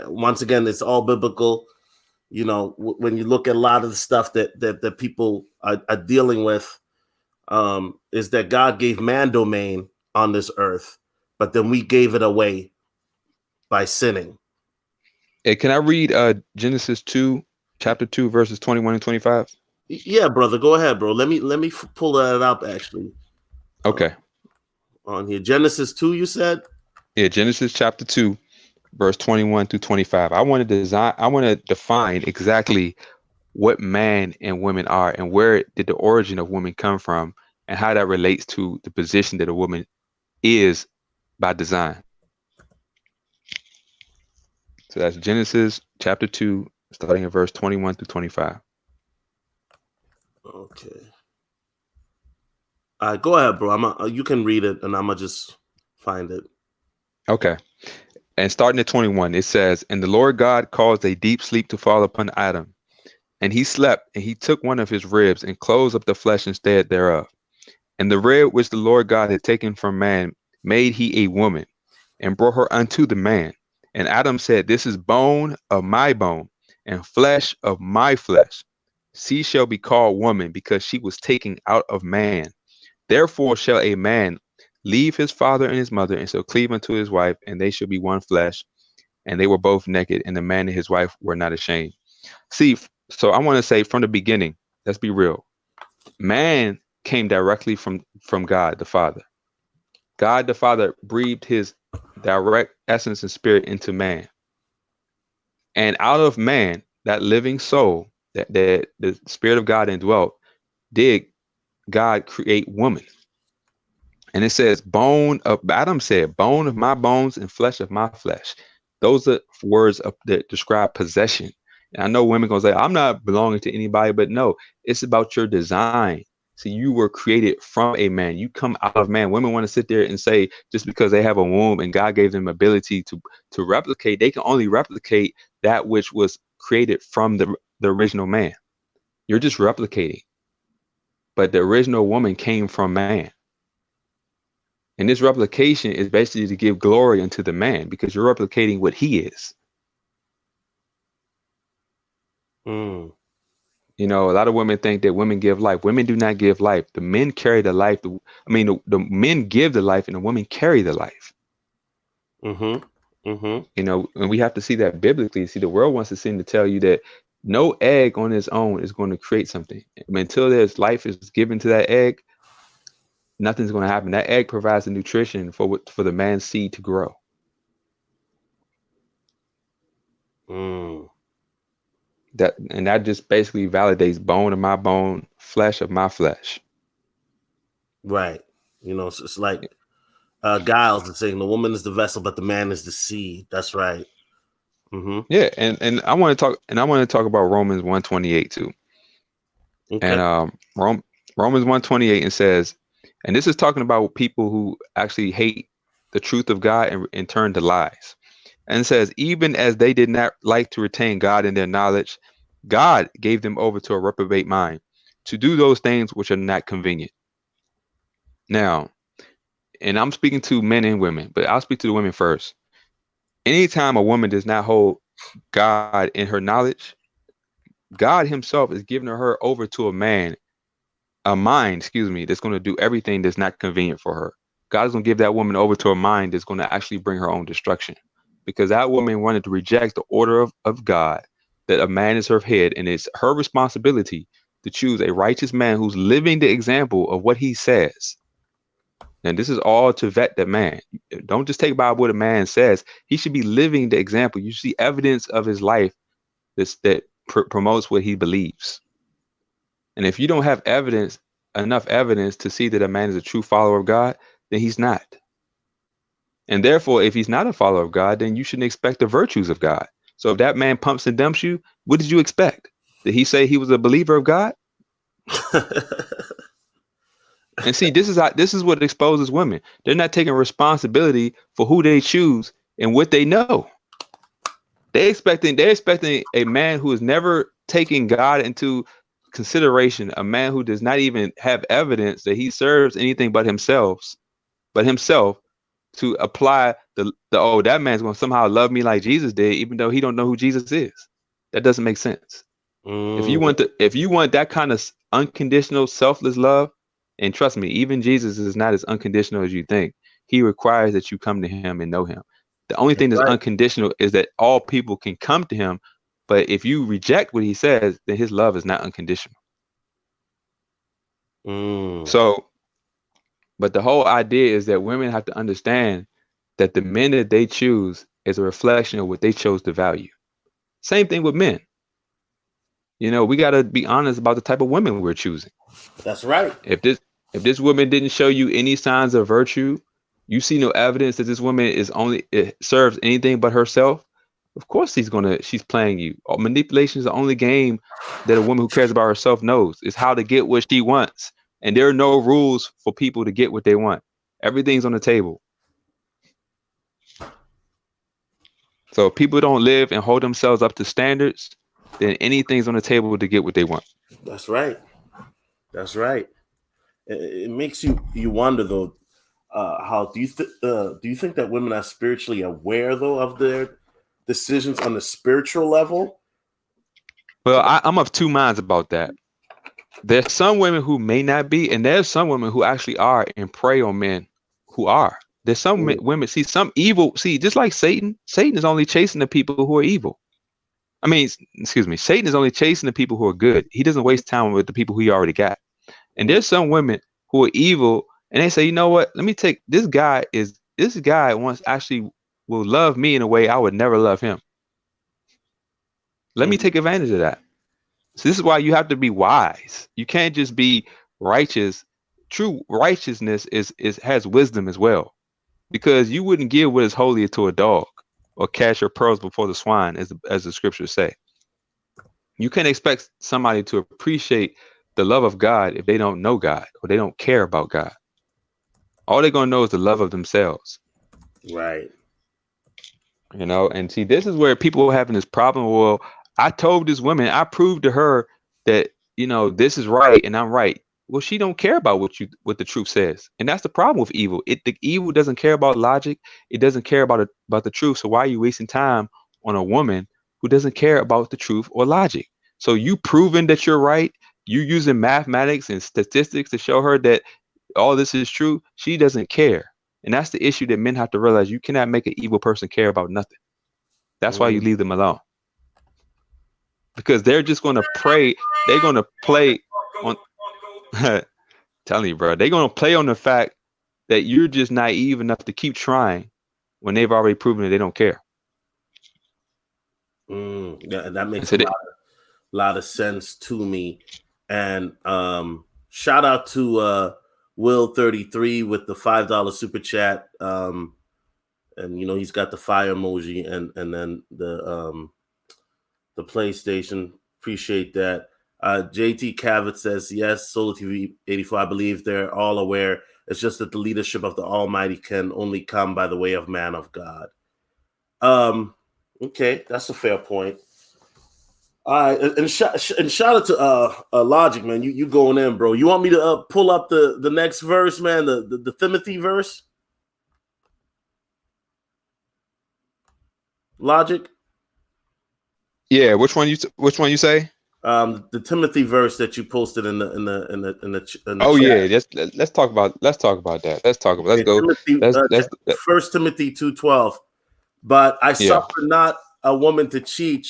Once again, it's all biblical. When you look at a lot of the stuff that people are dealing with, is that God gave man domain on this earth, but then we gave it away by sinning. Hey, can I read Genesis 2, chapter 2, verses 21 and 25? Yeah, brother, go ahead, bro. Let me pull that up actually. Okay. On here, Genesis 2, you said. Yeah, Genesis chapter 2, verse 21 through 25. I want to define exactly what man and women are and where did the origin of women come from and how that relates to the position that a woman is by design. So that's Genesis chapter 2, starting at verse 21 through 25. Okay. All right, go ahead, bro. You can read it, and I'm gonna just find it. Okay. And starting at 21, it says, "And the Lord God caused a deep sleep to fall upon Adam. And he slept, and he took one of his ribs and closed up the flesh instead thereof. And the rib which the Lord God had taken from man made he a woman, and brought her unto the man. And Adam said, This is bone of my bone, and flesh of my flesh. She shall be called woman, because she was taken out of man. Therefore shall a man leave his father and his mother, and shall cleave unto his wife, and they shall be one flesh. And they were both naked, and the man and his wife were not ashamed." See, so I want to say from the beginning, let's be real. Man came directly from God the Father. God the Father breathed his direct essence and spirit into man. And out of man, that living soul, that the spirit of God indwelt, did God create woman. And it says, Adam said, bone of my bones and flesh of my flesh. Those are words that describe possession. And I know women gonna say, I'm not belonging to anybody, but no, it's about your design. See, you were created from a man. You come out of man. Women want to sit there and say just because they have a womb and God gave them ability to replicate, they can only replicate that which was created from the original man. You're just replicating. But the original woman came from man. And this replication is basically to give glory unto the man because you're replicating what he is. Mm. You know, a lot of women think that women give life. Women do not give life. The men carry the life. The men give the life and the women carry the life. Mm-hmm. Mm-hmm. You know, and we have to see that biblically. See, the world wants to seem to tell you that no egg on its own is going to create something. I mean, until there's life is given to that egg, nothing's going to happen. That egg provides the nutrition for the man's seed to grow. Mm. That just basically validates bone of my bone, flesh of my flesh. Right. You know, it's like Giles is saying the woman is the vessel, but the man is the seed. That's right. Mm-hmm. Yeah, and I want to talk about Romans 1:28 too. Okay. And Romans 1:28 and says, and this is talking about people who actually hate the truth of God and turn to lies. And it says, even as they did not like to retain God in their knowledge, God gave them over to a reprobate mind to do those things which are not convenient. Now, and I'm speaking to men and women, but I'll speak to the women first. Anytime a woman does not hold God in her knowledge, God himself is giving her over to a mind, that's going to do everything that's not convenient for her. God is going to give that woman over to a mind that's going to actually bring her own destruction. Because that woman wanted to reject the order of God, that a man is her head, and it's her responsibility to choose a righteous man who's living the example of what he says. And this is all to vet the man. Don't just take by what a man says. He should be living the example. You see evidence of his life that promotes what he believes. And if you don't have enough evidence to see that a man is a true follower of God, then he's not. And therefore, if he's not a follower of God, then you shouldn't expect the virtues of God. So if that man pumps and dumps you, what did you expect? Did he say he was a believer of God? And see, this is what exposes women. They're not taking responsibility for who they choose and what they know. They're expecting a man who has never taken God into consideration, a man who does not even have evidence that he serves anything but himself, to apply that man's going to somehow love me like Jesus did, even though he don't know who Jesus is. That doesn't make sense. If you want that kind of unconditional, selfless love, and trust me, even Jesus is not as unconditional as you think. He requires that you come to him and know him. The only thing that's unconditional is that all people can come to him. But if you reject what he says, then his love is not unconditional. So, but the whole idea is that women have to understand that the men that they choose is a reflection of what they chose to value. Same thing with men. You know, we got to be honest about the type of women we're choosing. That's right. If this woman didn't show you any signs of virtue, you see no evidence that this woman it serves anything but herself. Of course, she's playing you. Manipulation is the only game that a woman who cares about herself knows. It's how to get what she wants, and there are no rules for people to get what they want. Everything's on the table. So if people don't live and hold themselves up to standards, then anything's on the table to get what they want. That's right. That's right. It makes you wonder though. How do you think that women are spiritually aware though of their decisions on the spiritual level? Well, I'm of two minds about that. There's some women who may not be, and there's some women who actually are and prey on men who are. There's some women, see, some evil, just like Satan is only chasing the people who are evil. I mean, excuse me, Satan is only chasing the people who are good. He doesn't waste time with the people who he already got. And there's some women who are evil, and they say, you know what? Let me take this guy wants actually will love me in a way I would never love him. Let me take advantage of that. So this is why you have to be wise. You can't just be righteous. True righteousness has wisdom as well, because you wouldn't give what is holy to a dog or cast your pearls before the swine, as the scriptures say. You can't expect somebody to appreciate the love of God if they don't know God or they don't care about God. All they're gonna know is the love of themselves. Right. You know, and see, this is where people are having this problem. Well, I told this woman, I proved to her that, you know, this is right and I'm right. Well, she don't care about what the truth says. And that's the problem with evil. The evil doesn't care about logic. It doesn't care about the truth. So why are you wasting time on a woman who doesn't care about the truth or logic? So you proving that you're right, you using mathematics and statistics to show her that all this is true, she doesn't care. And that's the issue that men have to realize. You cannot make an evil person care about nothing. That's why you leave them alone. Because they're just going to pray. They're going to play on, telling you, bro, they're going to play on the fact that you're just naive enough to keep trying when they've already proven that they don't care. Yeah, that makes a lot of sense to me. And shout out to Will33 with the $5 super chat. And you know, he's got the fire emoji and then the PlayStation. Appreciate that. JT Cavett says, yes, Solotv84, I believe they're all aware. It's just that the leadership of the Almighty can only come by the way of man of God. Okay, that's a fair point. All right, and shout out to Logic, man. You going in, bro. You want me to pull up the next verse, man, the Timothy verse? Logic? Yeah, which one you say? The Timothy verse that you posted in the oh chat. Yeah, let's talk about that. Let's go. Timothy, 1 Timothy 2:12. But I suffer not a woman to cheat,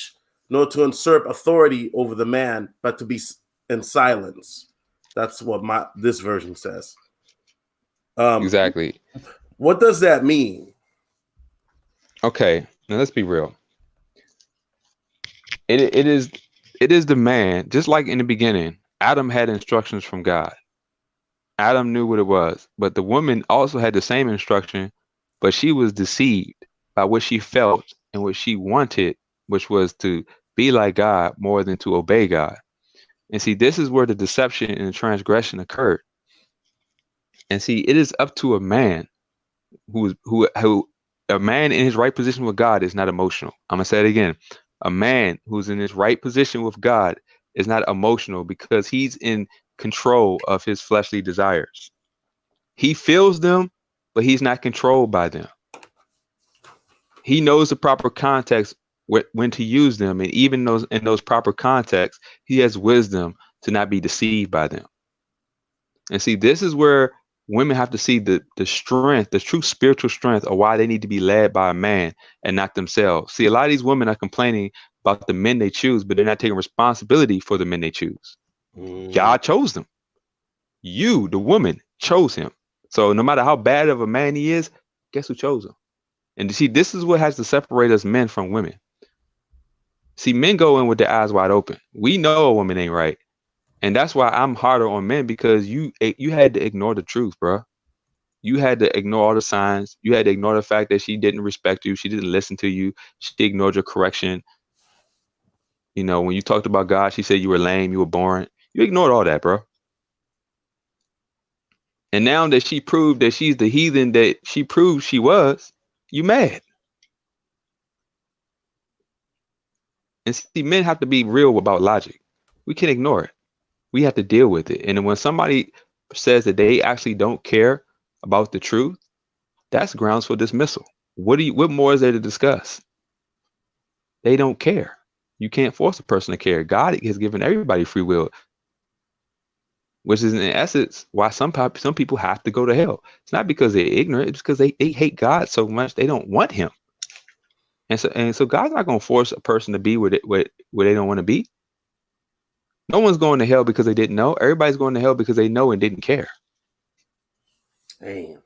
nor to usurp authority over the man, but to be in silence. That's what this version says. Exactly. What does that mean? Okay, now let's be real. It is the man, just like in the beginning, Adam had instructions from God. Adam knew what it was, but the woman also had the same instruction, but she was deceived by what she felt and what she wanted, which was to be like God more than to obey God. And see, this is where the deception and the transgression occurred. And see, it is up to a man who a man in his right position with God is not emotional. I'm gonna say it again. A man who's in his right position with God is not emotional because he's in control of his fleshly desires. He feels them, but he's not controlled by them. He knows the proper context when to use them, and even in those proper contexts, he has wisdom to not be deceived by them. And see, this is where women have to see the strength, the true spiritual strength of why they need to be led by a man and not themselves. See, a lot of these women are complaining about the men they choose, but they're not taking responsibility for the men they choose. God chose them. You, the woman, chose him. So no matter how bad of a man he is, guess who chose him? And see, this is what has to separate us men from women. See, men go in with their eyes wide open. We know a woman ain't right. And that's why I'm harder on men, because you had to ignore the truth, bro. You had to ignore all the signs. You had to ignore the fact that she didn't respect you. She didn't listen to you. She ignored your correction. You know, when you talked about God, she said you were lame, you were boring. You ignored all that, bro. And now that she proved that she's the heathen that she proved she was, you mad. And see, men have to be real about logic. We can't ignore it. We have to deal with it. And when somebody says that they actually don't care about the truth, that's grounds for dismissal. What more is there to discuss? They don't care. You can't force a person to care. God has given everybody free will, which is in essence why some people have to go to hell. It's not because they're ignorant, it's because they hate God so much they don't want him. And so God's not going to force a person to be where they don't want to be. No one's going to hell because they didn't know. Everybody's going to hell because they know and didn't care. Damn.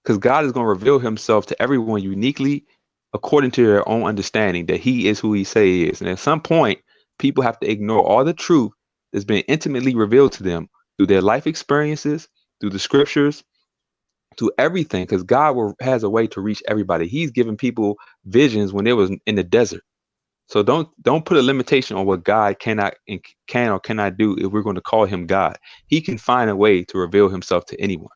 Because God is going to reveal himself to everyone uniquely according to their own understanding that he is who he say he is. And at some point, people have to ignore all the truth that's been intimately revealed to them through their life experiences, through the scriptures, through everything, because God has a way to reach everybody. He's given people visions when they was in the desert. So don't put a limitation on what God can or cannot do if we're going to call him God. He can find a way to reveal himself to anyone.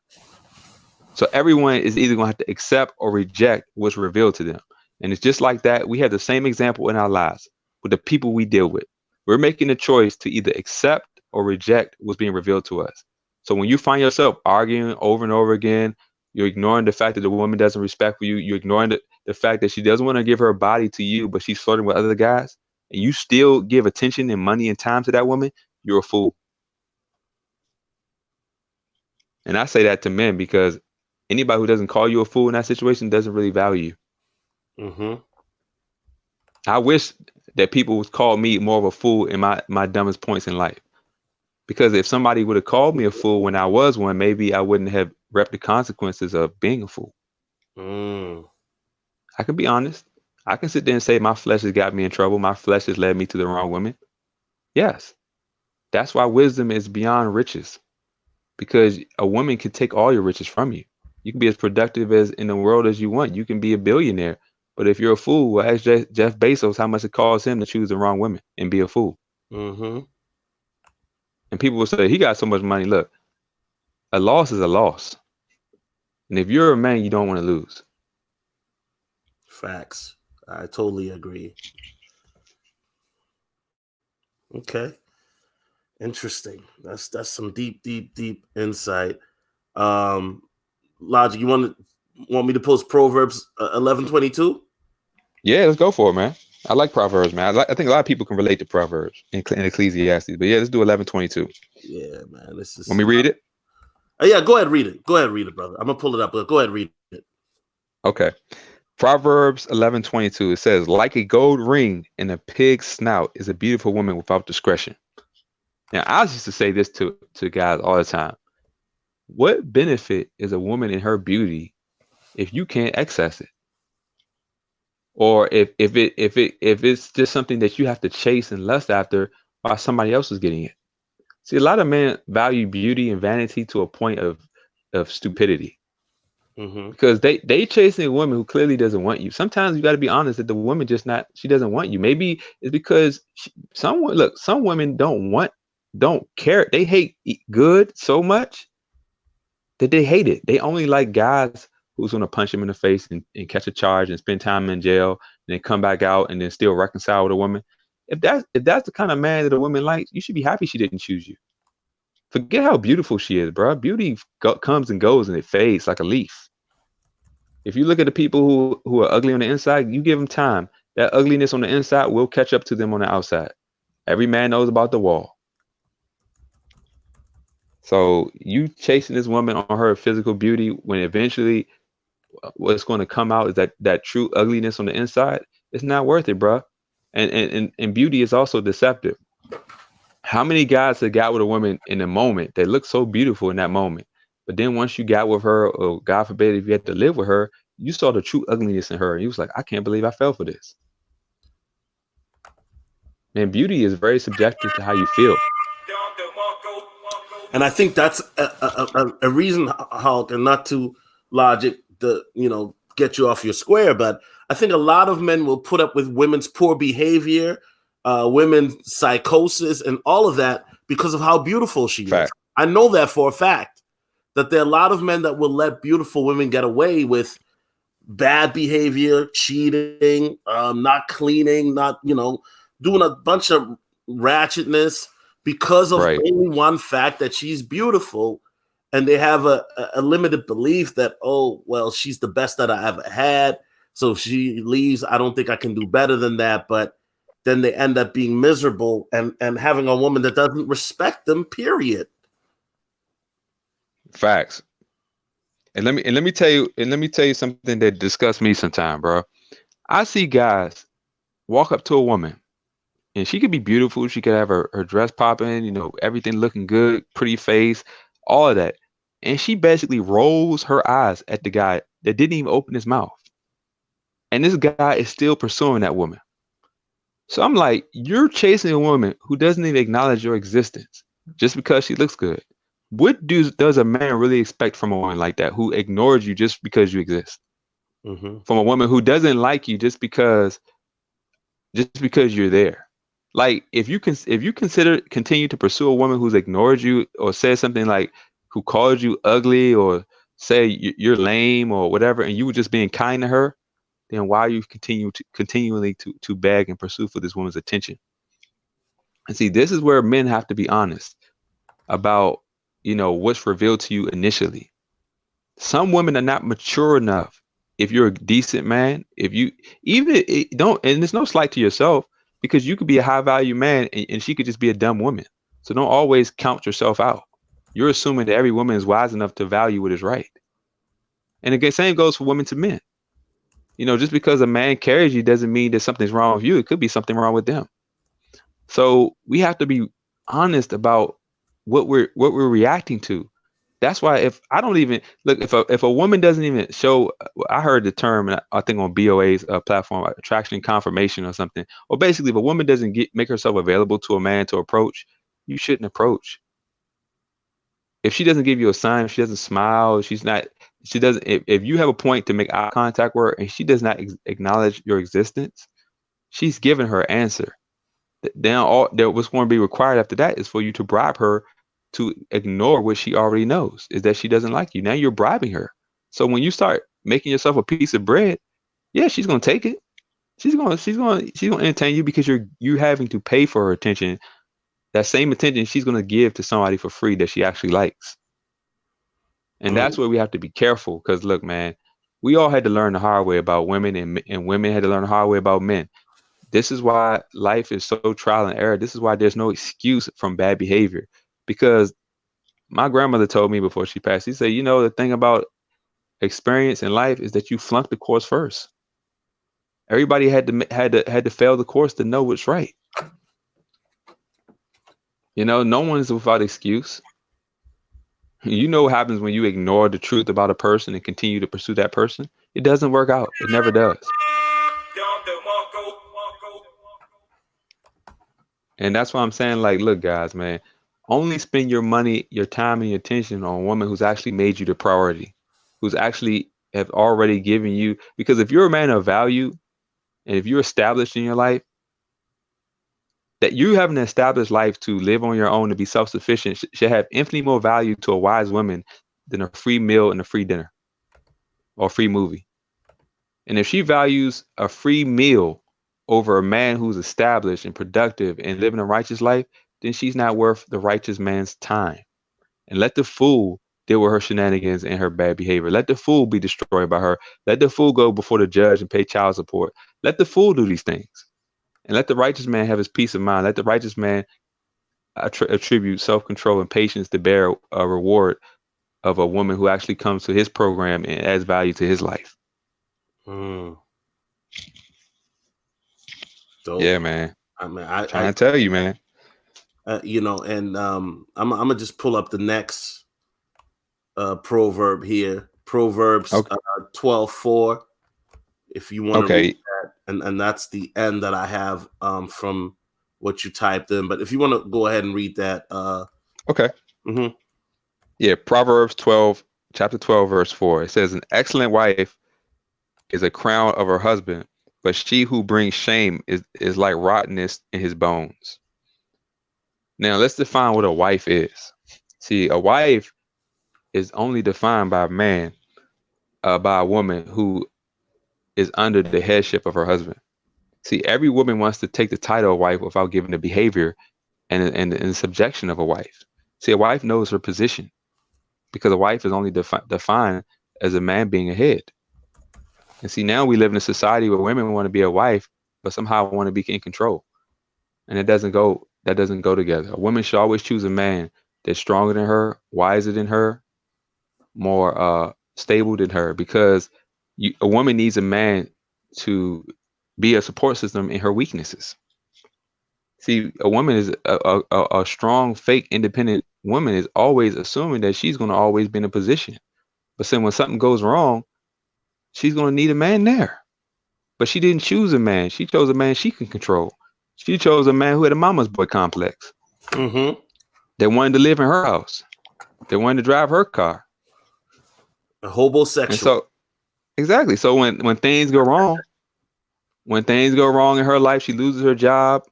So everyone is either going to have to accept or reject what's revealed to them. And it's just like that. We have the same example in our lives with the people we deal with. We're making a choice to either accept or reject what's being revealed to us. So when you find yourself arguing over and over again, you're ignoring the fact that the woman doesn't respect you. You're ignoring the fact that she doesn't want to give her body to you, but she's flirting with other guys. And you still give attention and money and time to that woman, you're a fool. And I say that to men because anybody who doesn't call you a fool in that situation doesn't really value you. Mm-hmm. I wish that people would call me more of a fool in my dumbest points in life. Because if somebody would have called me a fool when I was one, maybe I wouldn't have reaped the consequences of being a fool. I can be honest. I can sit there and say my flesh has got me in trouble. My flesh has led me to the wrong women. Yes. That's why wisdom is beyond riches. Because a woman can take all your riches from you. You can be as productive as in the world as you want. You can be a billionaire. But if you're a fool, well, ask Jeff Bezos how much it costs him to choose the wrong women and be a fool. Mm-hmm. And people will say, he got so much money. Look, a loss is a loss. And if you're a man, you don't want to lose. Facts. I totally agree. Okay. Interesting. That's some deep insight. Logic, you want me to post Proverbs 11:22? Yeah, let's go for it, man. I like Proverbs, man. I think a lot of people can relate to Proverbs in Ecclesiastes. But yeah, let's do 11:22. Yeah, man. This is. Let me read it. Yeah, go ahead, read it. Go ahead, read it, brother. I'm gonna pull it up, but go ahead, read it. Okay. Proverbs 11:22. It says, "Like a gold ring in a pig's snout is a beautiful woman without discretion." Now, I used to say this to guys all the time. What benefit is a woman in her beauty if you can't access it? Or if it's just something that you have to chase and lust after while somebody else is getting it. See, a lot of men value beauty and vanity to a point of stupidity. Mm-hmm. Because they chasing a woman who clearly doesn't want you. Sometimes you got to be honest that the woman she doesn't want you. Maybe it's because some women don't care. They hate good so much that they hate it. They only like guys who's going to punch him in the face and catch a charge and spend time in jail and then come back out and then still reconcile with a woman. If that's the kind of man that a woman likes, you should be happy she didn't choose you. Forget how beautiful she is, bro. Beauty comes and goes and it fades like a leaf. If you look at the people who are ugly on the inside, you give them time. That ugliness on the inside will catch up to them on the outside. Every man knows about the wall. So you chasing this woman on her physical beauty when eventually what's going to come out is that true ugliness on the inside. It's not worth it, bro. And beauty is also deceptive. How many guys have got with a woman in the moment that looked so beautiful in that moment, but then once you got with her, or God forbid if you had to live with her, you saw the true ugliness in her, and you was like, I can't believe I fell for this. Man, beauty is very subjective to how you feel. And I think that's a reason, Hulk, and not to logic the get you off your square, but I think a lot of men will put up with women's poor behavior, women's psychosis, and all of that because of how beautiful she is. Fact. I know that for a fact, that there are a lot of men that will let beautiful women get away with bad behavior, cheating, not cleaning, not doing a bunch of ratchetness because of Right. only one fact that she's beautiful, and they have a limited belief that, oh well, she's the best that I ever had, so if she leaves, I don't think I can do better than that. But then they end up being miserable and having a woman that doesn't respect them, period. Facts. And let me tell you something that disgusts me sometimes, bro. I see guys walk up to a woman, and she could be beautiful. She could have her dress popping, everything looking good, pretty face, all of that. And she basically rolls her eyes at the guy that didn't even open his mouth. And this guy is still pursuing that woman. So I'm like, you're chasing a woman who doesn't even acknowledge your existence just because she looks good. What does a man really expect from a woman like that, who ignores you just because you exist? Mm-hmm. From a woman who doesn't like you just because you're there. Like if you continue to pursue a woman who's ignored you, or says something like, who called you ugly, or say you're lame or whatever, and you were just being kind to her, then why are you continually to beg and pursue for this woman's attention? And see, this is where men have to be honest about, what's revealed to you initially. Some women are not mature enough. If you're a decent man, if you don't, and there's no slight to yourself, because you could be a high value man, and she could just be a dumb woman. So don't always count yourself out. You're assuming that every woman is wise enough to value what is right. And again, same goes for women to men. Just because a man carries you doesn't mean that something's wrong with you. It could be something wrong with them. So we have to be honest about what we're reacting to. That's why if I don't even look, if a woman doesn't even show, I heard the term, I think on BOA's platform, attraction confirmation or something. Or basically, if a woman doesn't make herself available to a man to approach, you shouldn't approach. If she doesn't give you a sign, if she doesn't smile, she doesn't. If you have a point to make eye contact with her and she does not acknowledge your existence, she's given her answer. Then what's going to be required after that is for you to bribe her to ignore what she already knows, is that she doesn't like you. Now you're bribing her. So when you start making yourself a piece of bread, yeah, she's gonna take it. She's gonna entertain you because you're having to pay for her attention. That same attention she's gonna give to somebody for free that she actually likes. And that's where we have to be careful. Because look, man, we all had to learn the hard way about women, and women had to learn the hard way about men. This is why life is so trial and error. This is why there's no excuse from bad behavior. Because my grandmother told me before she passed, she said, the thing about experience in life is that you flunk the course first. Everybody had to fail the course to know what's right. No one's without excuse. You know what happens when you ignore the truth about a person and continue to pursue that person? It doesn't work out. It never does. And that's why I'm saying, like, look, guys, man, only spend your money, your time, and your attention on a woman who's actually made you the priority, who's actually have already given you. Because if you're a man of value, and if you're established in your life, that you have an established life to live on your own, to be self-sufficient, should have infinitely more value to a wise woman than a free meal and a free dinner or a free movie. And if she values a free meal over a man who's established and productive and living a righteous life, then she's not worth the righteous man's time. And let the fool deal with her shenanigans and her bad behavior. Let the fool be destroyed by her. Let the fool go before the judge and pay child support. Let the fool do these things. And let the righteous man have his peace of mind. Let the righteous man attribute self-control and patience to bear a reward of a woman who actually comes to his program and adds value to his life. Dope. Yeah, man. I mean, Trying to tell you, man. and I'm gonna just pull up the next proverb here. Proverbs Okay. 12:4. If you want to Okay. read that, and that's the end that I have from what you typed in. But if you want to go ahead and read that, Okay. mhm. Yeah. Proverbs 12, chapter 12, verse 4. It says, "An excellent wife is a crown of her husband, but she who brings shame is like rottenness in his bones." Now let's define what a wife is. See, a wife is only defined by a man, by a woman who is under the headship of her husband. See, every woman wants to take the title of wife without giving the behavior and the subjection of a wife. See, a wife knows her position because a wife is only defined as a man being a head. And see, now we live in a society where women want to be a wife, but somehow want to be in control. And it doesn't go, that doesn't go together. A woman should always choose a man that's stronger than her, wiser than her, more stable than her, because a woman needs a man to be a support system in her weaknesses. See, a woman is a strong, fake, independent woman is always assuming that she's going to always be in a position. But then when something goes wrong, she's going to need a man there. But she didn't choose a man. She chose a man she can control. She chose a man who had a mama's boy complex. Mm-hmm. They wanted to live in her house. They wanted to drive her car. A hobosexual. And so, exactly. So when things go wrong, in her life, she loses her job.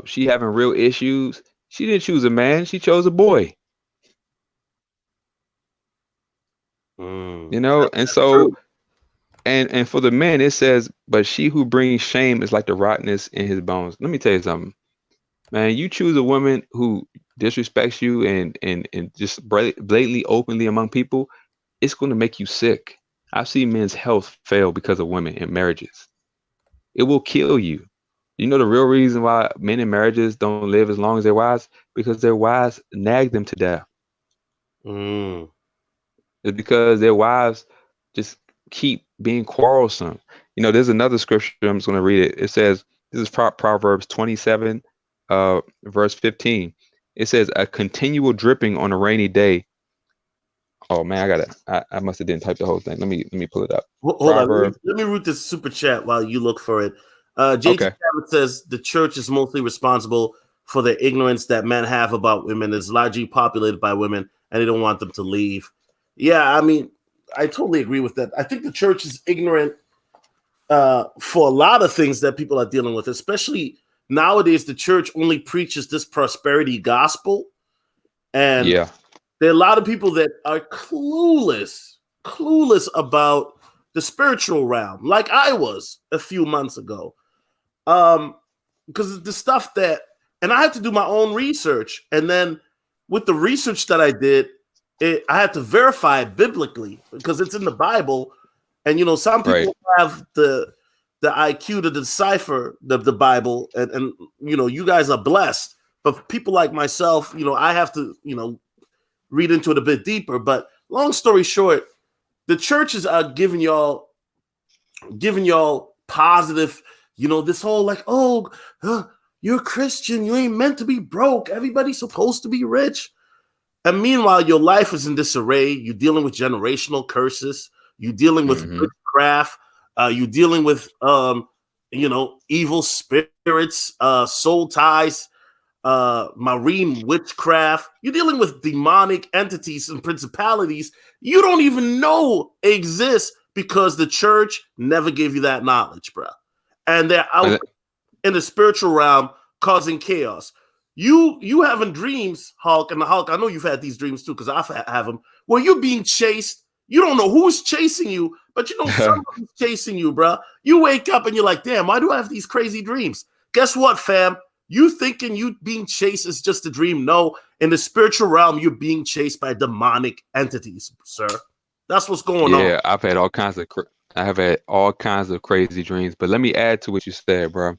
She having real issues. She didn't choose a man. She chose a boy. You know, and so, and for the men, it says, "But she who brings shame is like the rottenness in his bones." Let me tell you something, man. You choose a woman who disrespects you and just blatantly, openly among people, it's going to make you sick. I've seen men's health fail because of women in marriages. It will kill you. You know the real reason why men in marriages don't live as long as their wives? Because their wives nag them to death. It's because their wives just keep being quarrelsome. You know, there's another scripture, I'm just going to read it. It says, this is Proverbs 27, verse 15. It says, "A continual dripping on a rainy day." Oh man, I must have didn't type the whole thing. Let me pull it up. Hold on. Let me read this super chat while you look for it. JT Cabot says the church is mostly responsible for the ignorance that men have about women. It's largely populated by women, and they don't want them to leave. Yeah, I mean, I totally agree with that. I think the church is ignorant for a lot of things that people are dealing with, especially nowadays. The church only preaches this prosperity gospel, and there are a lot of people that are clueless about the spiritual realm, like I was a few months ago. Because the stuff that, and I had to do my own research, and then with the research that I did, I had to verify it biblically because it's in the Bible, and you know some people have the IQ to decipher the Bible, and you know you guys are blessed, but people like myself, you know, I have to read into it a bit deeper. But long story short, the churches are giving y'all positive, this whole like, you're a Christian, you ain't meant to be broke, everybody's supposed to be rich. And meanwhile, your life is in disarray. You're dealing with generational curses. You're dealing with witchcraft. You're dealing with, evil spirits, soul ties, marine witchcraft. You're dealing with demonic entities and principalities you don't even know exist because the church never gave you that knowledge, bro. And they're out in the spiritual realm causing chaos. You having dreams, Hulk, and the Hulk, I know you've had these dreams too, because I have them, where you're being chased. You don't know who's chasing you, but you know somebody's chasing you, bro. You wake up and you're like, damn, why do I have these crazy dreams? Guess what, fam? You thinking you being chased is just a dream. No, in the spiritual realm, you're being chased by demonic entities, sir. That's what's going on. Yeah, I've had all kinds of crazy dreams. But let me add to what you said, bro.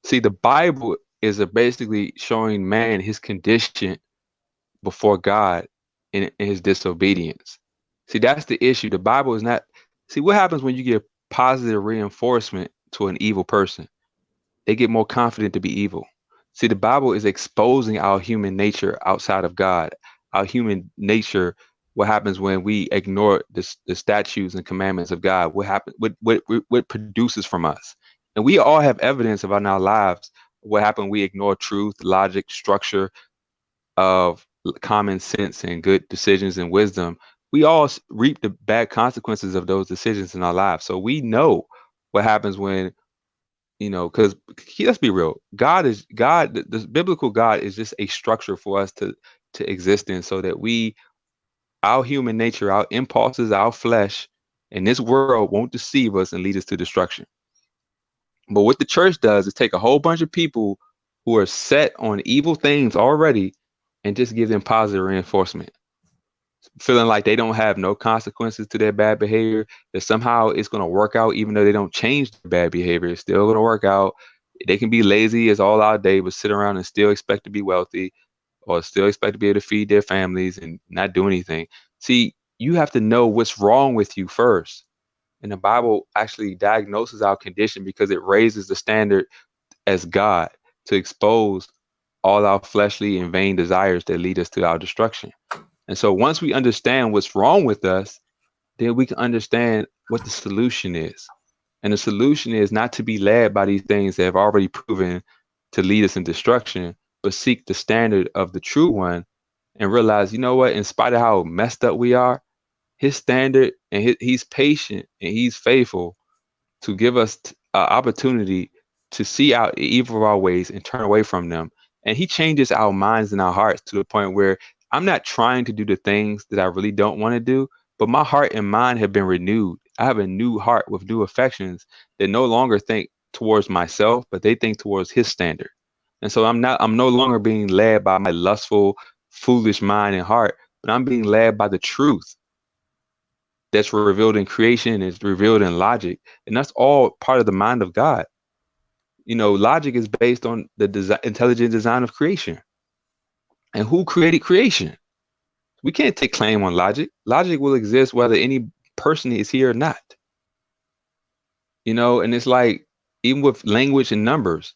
See, the Bible is basically showing man his condition before God in his disobedience. See, that's the issue. The Bible is not. See, what happens when you give positive reinforcement to an evil person? They get more confident to be evil. See, the Bible is exposing our human nature outside of God. Our human nature, what happens when we ignore the statutes and commandments of God? What happens? What produces from us? And we all have evidence about in our lives what happened. We ignore truth, logic, structure of common sense and good decisions and wisdom. We all reap the bad consequences of those decisions in our lives. So we know what happens when, because let's be real, God is God. The biblical God is just a structure for us to exist in, so that our human nature, our impulses, our flesh in this world won't deceive us and lead us to destruction. But what the church does is take a whole bunch of people who are set on evil things already and just give them positive reinforcement, feeling like they don't have no consequences to their bad behavior, that somehow it's going to work out, even though they don't change their bad behavior. It's still going to work out. They can be lazy as all our day, but sit around and still expect to be wealthy, or still expect to be able to feed their families and not do anything. See, you have to know what's wrong with you first. And the Bible actually diagnoses our condition because it raises the standard as God to expose all our fleshly and vain desires that lead us to our destruction. And so once we understand what's wrong with us, then we can understand what the solution is. And the solution is not to be led by these things that have already proven to lead us in destruction, but seek the standard of the true one and realize, you know what, in spite of how messed up we are, his standard, and he's patient and he's faithful to give us an opportunity to see out the evil of our ways and turn away from them. And he changes our minds and our hearts to the point where I'm not trying to do the things that I really don't want to do, but my heart and mind have been renewed. I have a new heart with new affections that no longer think towards myself, but they think towards his standard. And so I'm no longer being led by my lustful, foolish mind and heart, but I'm being led by the truth that's revealed in creation and is revealed in logic. And that's all part of the mind of God. Logic is based on the intelligent design of creation. And who created creation? We can't take claim on logic. Logic will exist whether any person is here or not. And it's like, even with language and numbers,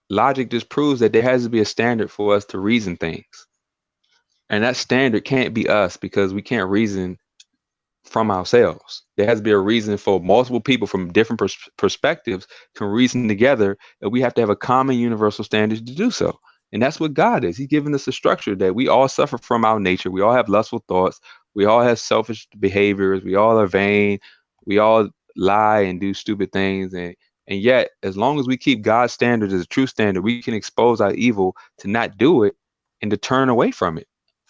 logic just proves that there has to be a standard for us to reason things. And that standard can't be us, because we can't reason from ourselves. There has to be a reason for multiple people from different perspectives can reason together, and we have to have a common universal standard to do so. And that's what God is. He's given us a structure that we all suffer from our nature. We all have lustful thoughts. We all have selfish behaviors. We all are vain. We all lie and do stupid things. And yet, as long as we keep God's standard as a true standard, we can expose our evil to not do it and to turn away from it.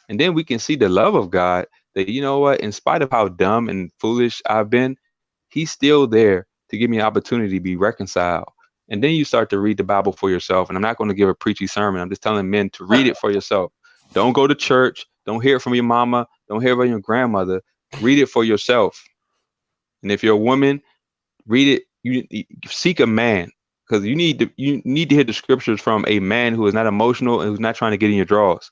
And then we can see the love of God, that, you know what, in spite of how dumb and foolish I've been, he's still there to give me an opportunity to be reconciled. And then you start to read the Bible for yourself. And I'm not going to give a preachy sermon. I'm just telling men to read it for yourself. Don't go to church. Don't hear it from your mama. Don't hear it from your grandmother. Read it for yourself. And if you're a woman, read it. You seek a man, because you need to hear the scriptures from a man who is not emotional and who's not trying to get in your drawers.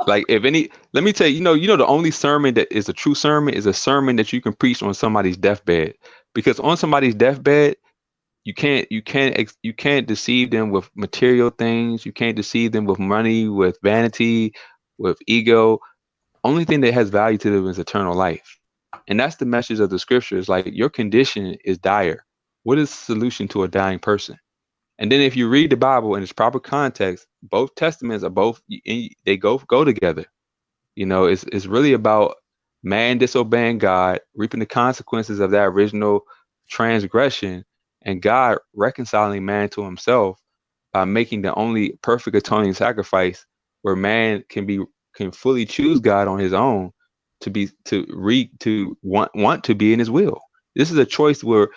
Like, let me tell you, the only sermon that is a true sermon is a sermon that you can preach on somebody's deathbed. Because on somebody's deathbed, you can't deceive them with material things. You can't deceive them with money, with vanity, with ego. Only thing that has value to them is eternal life. And that's the message of the scriptures. Like, your condition is dire. What is the solution to a dying person? And then if you read the Bible in its proper context, both testaments are they go together. It's really about man disobeying God, reaping the consequences of that original transgression, and God reconciling man to himself by making the only perfect atoning sacrifice, where man can fully choose God on his own to want to be in his will. This is a choice where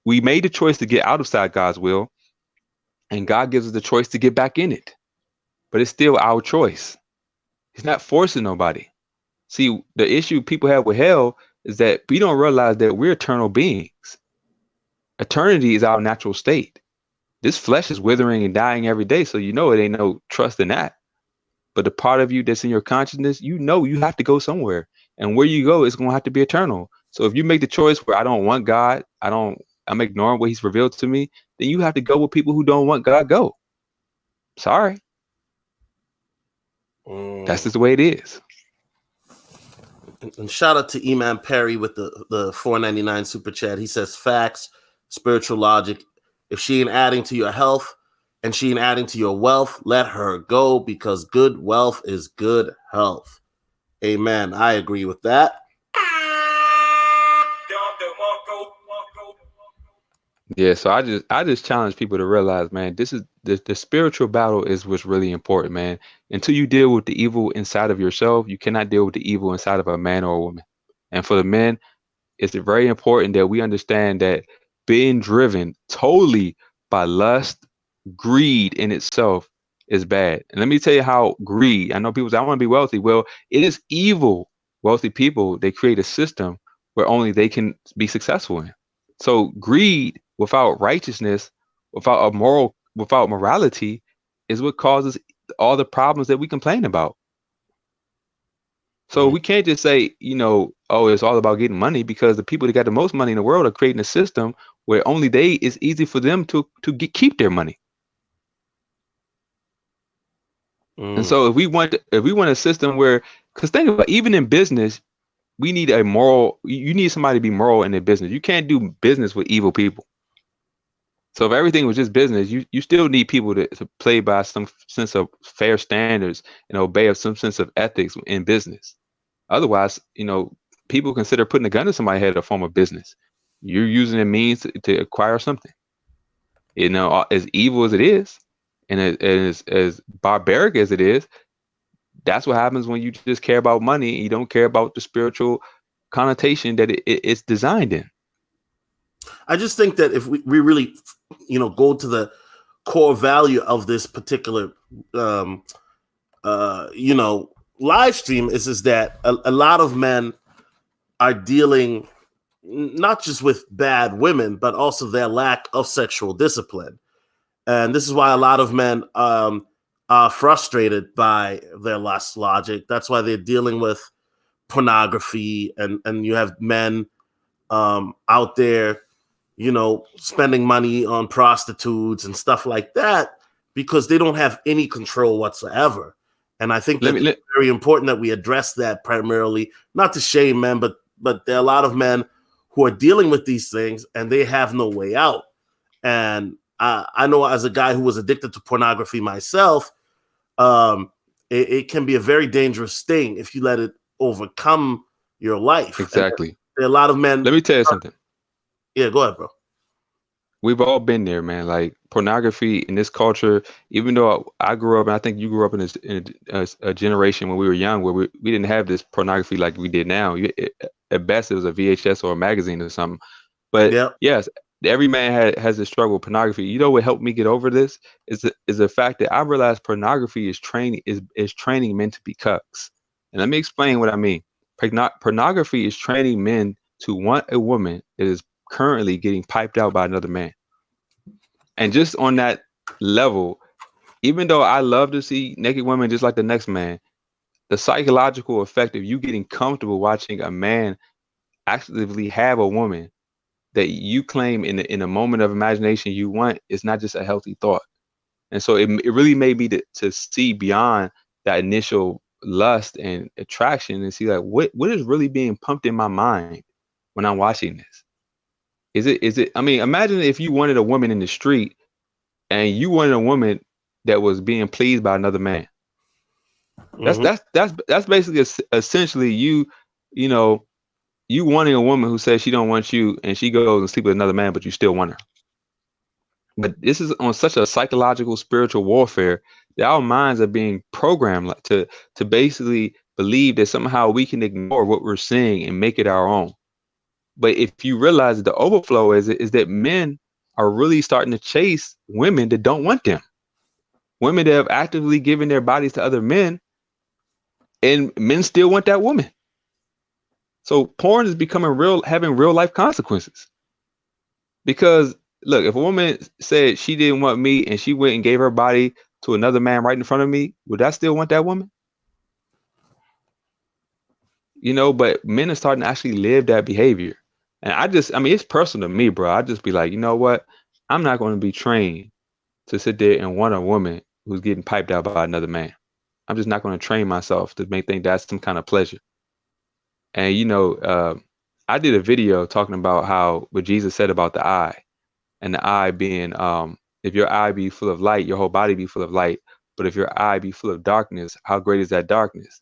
we made the choice to get outside God's will, and God gives us the choice to get back in it. But it's still our choice. He's not forcing nobody. See, the issue people have with hell is that we don't realize that we're eternal beings. Eternity is our natural state. This flesh is withering and dying every day, so it ain't no trust in that. But the part of you that's in your consciousness, you have to go somewhere. And where you go is going to have to be eternal. So if you make the choice where I don't want God, I'm ignoring what He's revealed to me, then you have to go with people who don't want God. Go. Sorry, that's just the way it is. And shout out to Eman Perry with the $4.99 super chat. He says, facts, spiritual logic. If she ain't adding to your health and she ain't adding to your wealth, let her go, because good wealth is good health. Amen. I agree with that. Yeah, so I just challenge people to realize, man, this is the spiritual battle is what's really important, man. Until you deal with the evil inside of yourself, you cannot deal with the evil inside of a man or a woman. And for the men, it's very important that we understand that being driven totally by lust, greed in itself is bad. And let me tell you how greed, I know people say, I want to be wealthy. Well, it is evil. Wealthy people, they create a system where only they can be successful in. So greed without righteousness, without morality is what causes all the problems that we complain about. So we can't just say, oh, it's all about getting money, because the people that got the most money in the world are creating a system where only it's easy for them to keep their money. And so if we want a system where, because think about it, even in business, we need you need somebody to be moral in their business. You can't do business with evil people. So if everything was just business, you still need people to play by some sense of fair standards and obey some sense of ethics in business. Otherwise, people consider putting a gun to somebody's head a form of business. You're using a means to acquire something. As evil as it is, and as barbaric as it is, that's what happens when you just care about money and you don't care about the spiritual connotation that it's designed in. I just think that if we really, go to the core value of this particular, live stream is that a lot of men are dealing not just with bad women, but also their lack of sexual discipline. And this is why a lot of men are frustrated by their lust logic. That's why they're dealing with pornography, and you have men out there, spending money on prostitutes and stuff like that, because they don't have any control whatsoever. And I think it's very important that we address that primarily, not to shame men, but there are a lot of men who are dealing with these things and they have no way out. And I know, as a guy who was addicted to pornography myself, it can be a very dangerous thing if you let it overcome your life. Exactly. There are a lot of men. Let me tell you something. Yeah, go ahead, bro. We've all been there, man. Like pornography in this culture, even though I grew up, and I think you grew up in a generation when we were young where we didn't have this pornography like we did now. At best, it was a VHS or a magazine or something. But yes, every man has a struggle with pornography. You know what helped me get over this is the fact that I realized pornography is training men to be cucks. And let me explain what I mean. Pornography is training men to want a woman that is currently getting piped out by another man. And just on that level, even though I love to see naked women just like the next man, the psychological effect of you getting comfortable watching a man actively have a woman that you claim in a moment of imagination you want is not just a healthy thought. And so it really made me to see beyond that initial lust and attraction and see like what is really being pumped in my mind when I'm watching this. Is it, I mean, imagine if you wanted a woman in the street and you wanted a woman that was being pleased by another man. That's basically essentially you wanting a woman who says she don't want you and she goes and sleep with another man, but you still want her. But this is on such a psychological, spiritual warfare that our minds are being programmed to basically believe that somehow we can ignore what we're seeing and make it our own. But if you realize that the overflow is that men are really starting to chase women that don't want them. Women that have actively given their bodies to other men, and men still want that woman. So porn is becoming having real life consequences. Because look, if a woman said she didn't want me and she went and gave her body to another man right in front of me, would I still want that woman? you know, but men are starting to actually live that behavior. And I mean, it's personal to me, bro. I just be like, you know what? I'm not going to be trained to sit there and want a woman who's getting piped out by another man. I'm just not going to train myself to make think that's some kind of pleasure. And I did a video talking about how what Jesus said about the eye, and the eye being, if your eye be full of light, your whole body be full of light. But if your eye be full of darkness, how great is that darkness?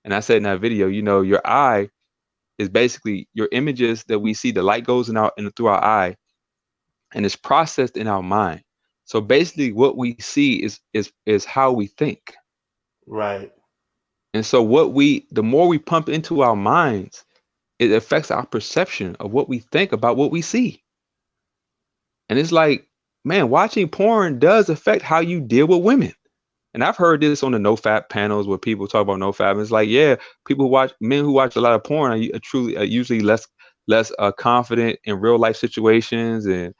And I said in that video, your eye is basically your images that we see. The light goes through our eye, and it's processed in our mind. So basically, what we see is how we think. Right. And so the more we pump into our minds, it affects our perception of what we think about what we see. And it's like, man, watching porn does affect how you deal with women. And I've heard this on the no-fap panels where people talk about no-fap. And it's like, yeah, men who watch a lot of porn are usually less confident in real life situations, and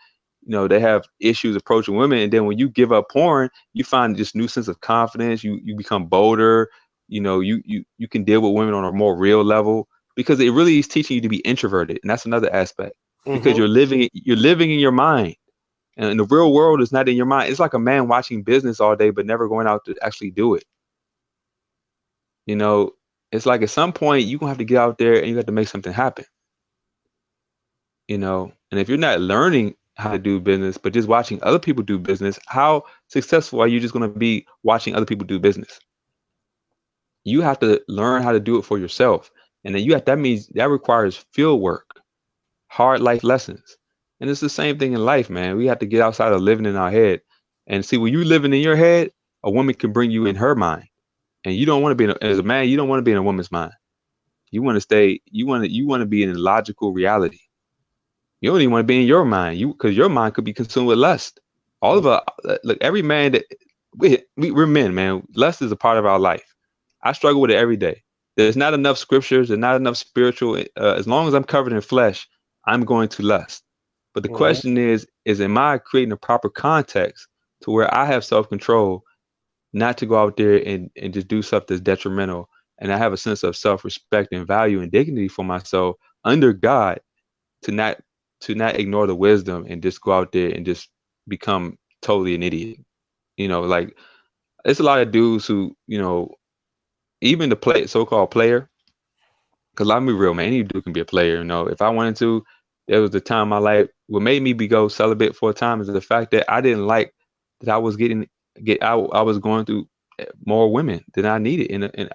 they have issues approaching women. And then when you give up porn, you find this new sense of confidence. You become bolder. You can deal with women on a more real level, because it really is teaching you to be introverted, and that's another aspect, because you're living in your mind. And the real world is not in your mind. It's like a man watching business all day, but never going out to actually do it. It's like at some point you're going to have to get out there and you have to make something happen. And if you're not learning how to do business, but just watching other people do business, how successful are you just going to be watching other people do business? You have to learn how to do it for yourself. And then that means that requires field work, hard life lessons. And it's the same thing in life, man. We have to get outside of living in our head and see, when you living in your head, a woman can bring you in her mind. And you don't want to be as a man, you don't want to be in a woman's mind. You want to be in a logical reality. You don't even want to be in your mind, because your mind could be consumed with lust. All of us, look, every man that we're men, man. Lust is a part of our life. I struggle with it every day. There's not enough scriptures. There's not enough spiritual. As long as I'm covered in flesh, I'm going to lust. But the question is am I creating a proper context to where I have self-control, not to go out there and just do stuff that's detrimental, and I have a sense of self-respect and value and dignity for myself under God, to not ignore the wisdom and just go out there and just become totally an idiot. Like, there's a lot of dudes who, even the so-called player, because I'm be real, man, any dude can be a player. If I wanted to, there was a time in my life what made me go celibate for a time is the fact that I didn't like that I was I was going through more women than I needed. And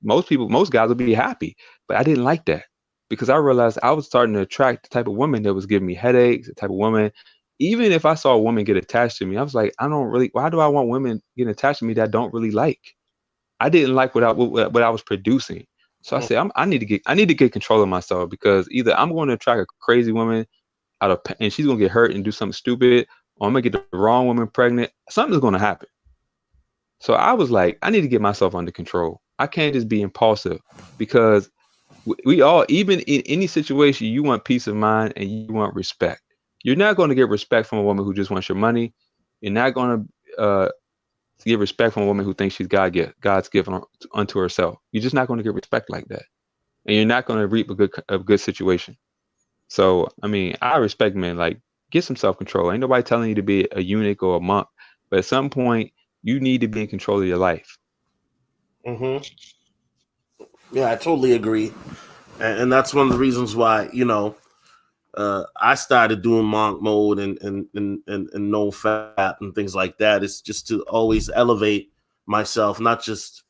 most guys would be happy, but I didn't like that, because I realized I was starting to attract the type of woman that was giving me headaches, the type of woman. Even if I saw a woman get attached to me, I was like, why do I want women getting attached to me that I don't really like? I didn't like what I was producing. So I said, I need to get control of myself, because either I'm going to attract a crazy woman and she's going to get hurt and do something stupid, or I'm going to get the wrong woman pregnant. Something's going to happen. So I was like, I need to get myself under control. I can't just be impulsive, because we all, even in any situation, you want peace of mind and you want respect. You're not going to get respect from a woman who just wants your money. You're not going to get respect from a woman who thinks she's God's given unto herself. You're just not going to get respect like that, and you're not going to reap a good situation. So, I mean, I respect men. Like, get some self-control. Ain't nobody telling you to be a eunuch or a monk, but at some point, you need to be in control of your life. Yeah, I totally agree, and that's one of the reasons why I started doing monk mode and no fat and things like that. It's just to always elevate myself, not just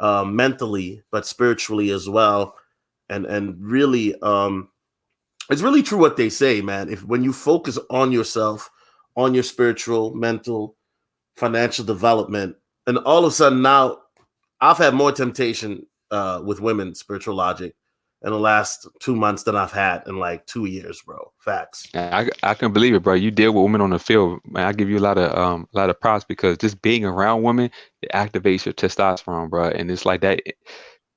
mentally but spiritually as well, and really, it's really true what they say, man. When you focus on yourself, on your spiritual, mental, financial development, and all of a sudden now I've had more temptation with women, Spiritual Logic, in the last 2 months than I've had in like 2 years, bro. Facts. I can believe it, bro. You deal with women on the field, man. I give you a lot of props, because just being around women, it activates your testosterone, bro. And it's like that, I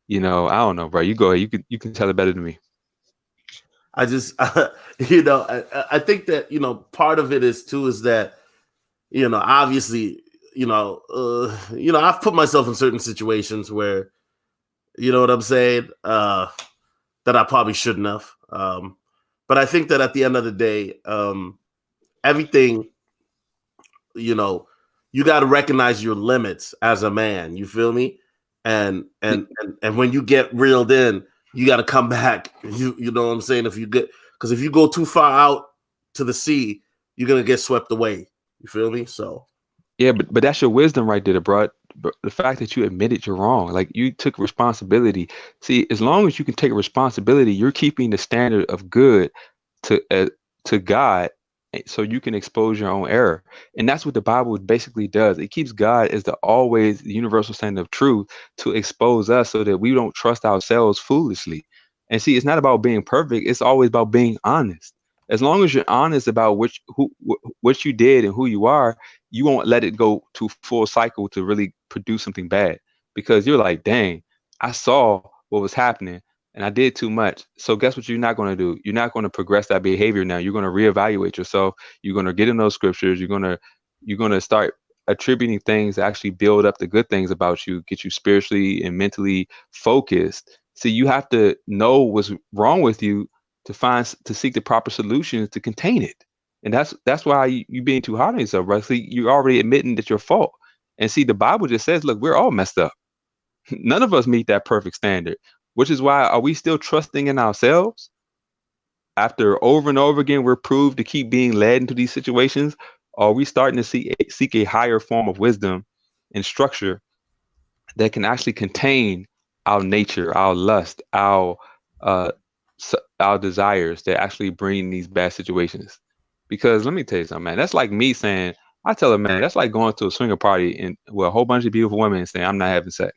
don't know, bro. You go ahead. You can tell it better than me. I just, I think that, part of it is that, obviously, I've put myself in certain situations where, You know what I'm saying? That I probably shouldn't have. But I think that at the end of the day, everything, you know, you got to recognize your limits as a man. You feel me? And when you get reeled in, you got to come back. You know what I'm saying? Because if you go too far out to the sea, you're gonna get swept away. You feel me? So Yeah, but that's your wisdom right there, bro. The fact that you admitted you're wrong, like you took responsibility. See, as long as you can take responsibility, you're keeping the standard of good to God, so you can expose your own error. And that's what the Bible basically does. It keeps God as the always the universal standard of truth to expose us so that we don't trust ourselves foolishly. And see, it's not about being perfect. It's always about being honest. As long as you're honest about what you did and who you are, you won't let it go to full cycle to really produce something bad, because you're like, dang, I saw what was happening and I did too much. So guess what you're not going to do? You're not going to progress that behavior now. You're going to reevaluate yourself. You're going to get in those scriptures. You're going to start attributing things that actually build up the good things about you, get you spiritually and mentally focused. See, you have to know what's wrong with you to seek the proper solutions to contain it. And that's why you being too hard on yourself, right? See, you're already admitting that your fault. And see, the Bible just says, look, we're all messed up. None of us meet that perfect standard, which is why are we still trusting in ourselves after over and over again we're proved to keep being led into these situations? Or are we starting to seek a higher form of wisdom and structure that can actually contain our nature, our lust, uh, our desires that actually bring these bad situations? Because let me tell you something, man. That's like me saying, I tell a man, that's like going to a swinger party and with a whole bunch of beautiful women and saying, I'm not having sex.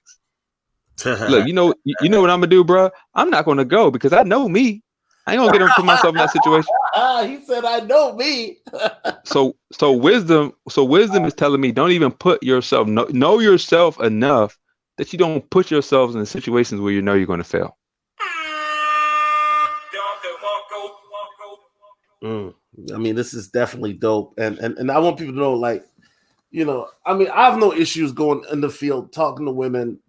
Look, you know what I'm gonna do, bro? I'm not gonna go because I know me. I ain't gonna put myself in that situation. He said, "I know me." So wisdom is telling me don't even put yourself know yourself enough that you don't put yourselves in situations where you know you're gonna fail. I mean, this is definitely dope, and I want people to know, like, I mean, I have no issues going in the field talking to women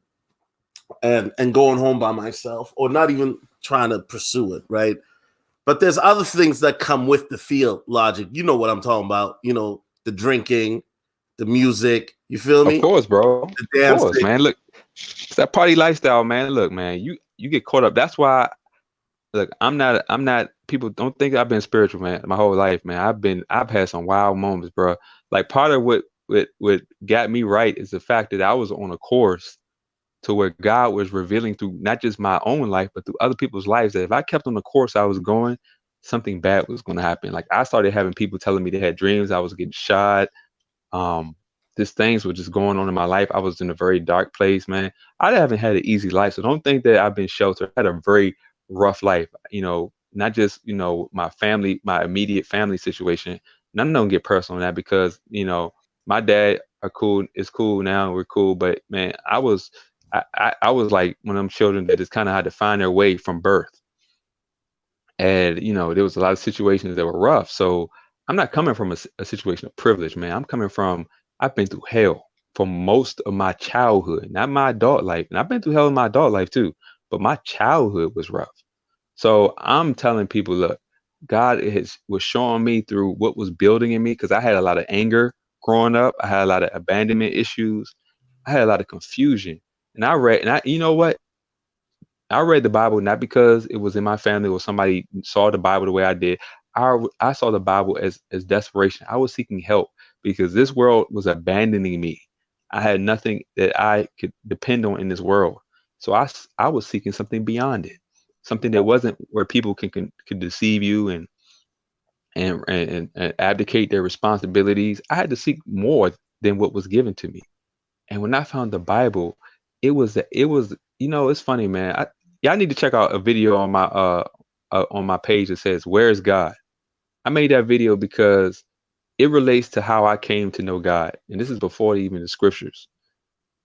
and going home by myself, or not even trying to pursue it, right? But there's other things that come with the field, Logic. You know what I'm talking about. The drinking, the music. You feel Of me? course, bro. The Of course, dancing. man. Look, it's that party lifestyle, man. Look, man, you get caught up. That's why. Look, I'm not. People don't think I've been spiritual, man, my whole life, man. I've had some wild moments, bro. Like part of what got me right is the fact that I was on a course to where God was revealing through not just my own life, but through other people's lives, that if I kept on the course I was going, something bad was going to happen. Like I started having people telling me they had dreams I was getting shot. Um, these things were just going on in my life. I was in a very dark place, man. I haven't had an easy life, so don't think that I've been sheltered. I had a very rough life, not just, my family, my immediate family situation. And I'm not gonna get personal on that because, my dad is cool now, we're cool, but man, I was like one of them children that just kind of had to find their way from birth. And, there was a lot of situations that were rough. So I'm not coming from a situation of privilege, man. I've been through hell for most of my childhood, not my adult life. And I've been through hell in my adult life too, but my childhood was rough. So I'm telling people, look, God was showing me through what was building in me, because I had a lot of anger growing up. I had a lot of abandonment issues. I had a lot of confusion. You know what? I read the Bible not because it was in my family or somebody saw the Bible the way I did. I saw the Bible as desperation. I was seeking help because this world was abandoning me. I had nothing that I could depend on in this world. So I was seeking something beyond it, something that wasn't where people can deceive you and abdicate their responsibilities. I had to seek more than what was given to me. And when I found the Bible, it's funny, man. Y'all need to check out a video on my page that says, "Where's God?" I made that video because it relates to how I came to know God. And this is before even the scriptures,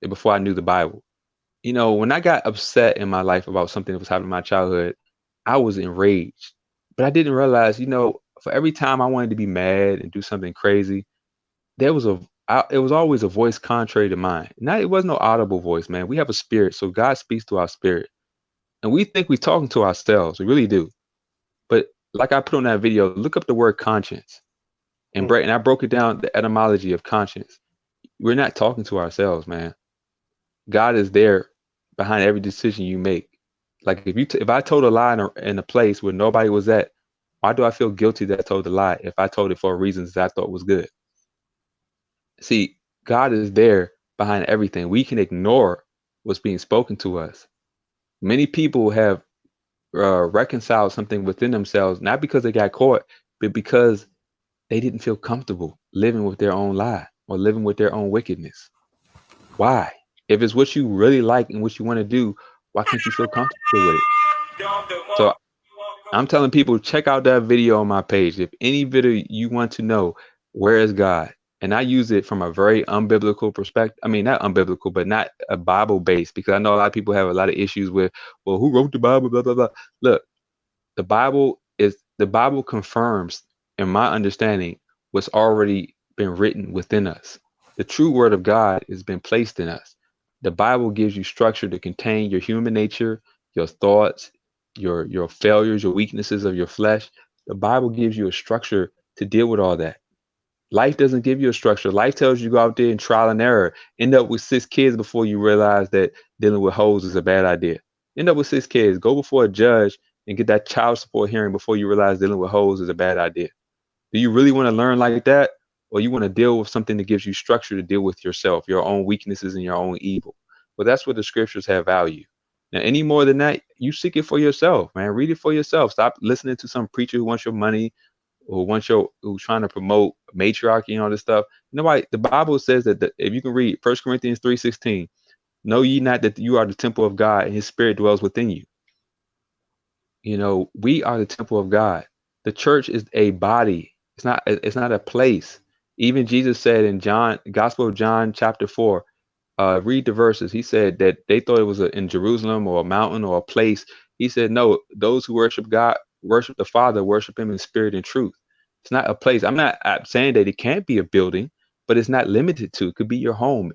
and before I knew the Bible. When I got upset in my life about something that was happening in my childhood, I was enraged. But I didn't realize, for every time I wanted to be mad and do something crazy, there was it was always a voice contrary to mine. Now it was no audible voice, man. We have a spirit, so God speaks to our spirit, and we think we're talking to ourselves. We really do. But like I put on that video, look up the word conscience, and I broke it down, the etymology of conscience. We're not talking to ourselves, man. God is there behind every decision you make. Like if I told a lie in a place where nobody was at, why do I feel guilty that I told the lie if I told it for reasons that I thought was good? See, God is there behind everything. We can ignore what's being spoken to us. Many people have reconciled something within themselves, not because they got caught, but because they didn't feel comfortable living with their own lie or living with their own wickedness. Why? If it's what you really like and what you want to do, why can't you feel comfortable with it? So I'm telling people, check out that video on my page. If any video you want to know, where is God? And I use it from a very unbiblical perspective. I mean, not unbiblical, but not a Bible based, because I know a lot of people have a lot of issues with, well, who wrote the Bible? Blah, blah, blah. Look, the Bible confirms, in my understanding, what's already been written within us. The true word of God has been placed in us. The Bible gives you structure to contain your human nature, your thoughts, your failures, your weaknesses of your flesh. The Bible gives you a structure to deal with all that. Life doesn't give you a structure. Life tells you go out there and trial and error. End up with 6 kids before you realize that dealing with hoes is a bad idea. End up with 6 kids. Go before a judge and get that child support hearing before you realize dealing with hoes is a bad idea. Do you really want to learn like that? Or you want to deal with something that gives you structure to deal with yourself, your own weaknesses and your own evil? Well, that's where the scriptures have value. Now, any more than that, you seek it for yourself, man. Read it for yourself. Stop listening to some preacher who wants your money or who's trying to promote matriarchy and all this stuff. Nobody. The Bible says that if you can read 1 Corinthians 3:16, know ye not that you are the temple of God and his spirit dwells within you. You know, we are the temple of God. The church is a body. It's not a place. Even Jesus said in Gospel of John, chapter 4, read the verses. He said that they thought it was in Jerusalem or a mountain or a place. He said, no, those who worship God, worship the Father, worship him in spirit and truth. It's not a place. I'm saying that it can't be a building, but it's not limited to. It could be your home.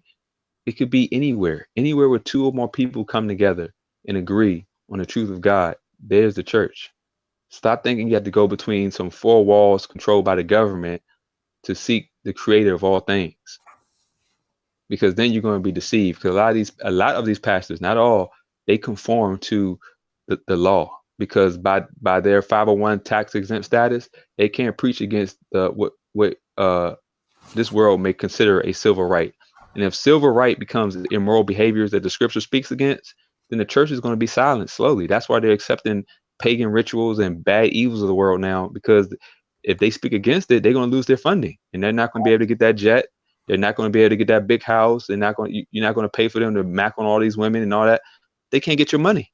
It could be anywhere where 2 or more people come together and agree on the truth of God. There's the church. Stop thinking you have to go between some 4 walls controlled by the government to seek the creator of all things, because then you're going to be deceived. Because a lot of these pastors, not all, they conform to the law, because by their 501 tax exempt status, they can't preach against what this world may consider a civil right. And if civil right becomes immoral behaviors that the scripture speaks against, then the church is going to be silent slowly. That's why they're accepting pagan rituals and bad evils of the world now, because if they speak against it, they're going to lose their funding, and they're not going to be able to get that jet. They're not going to be able to get that big house. You're not going to pay for them to mac on all these women and all that. They can't get your money.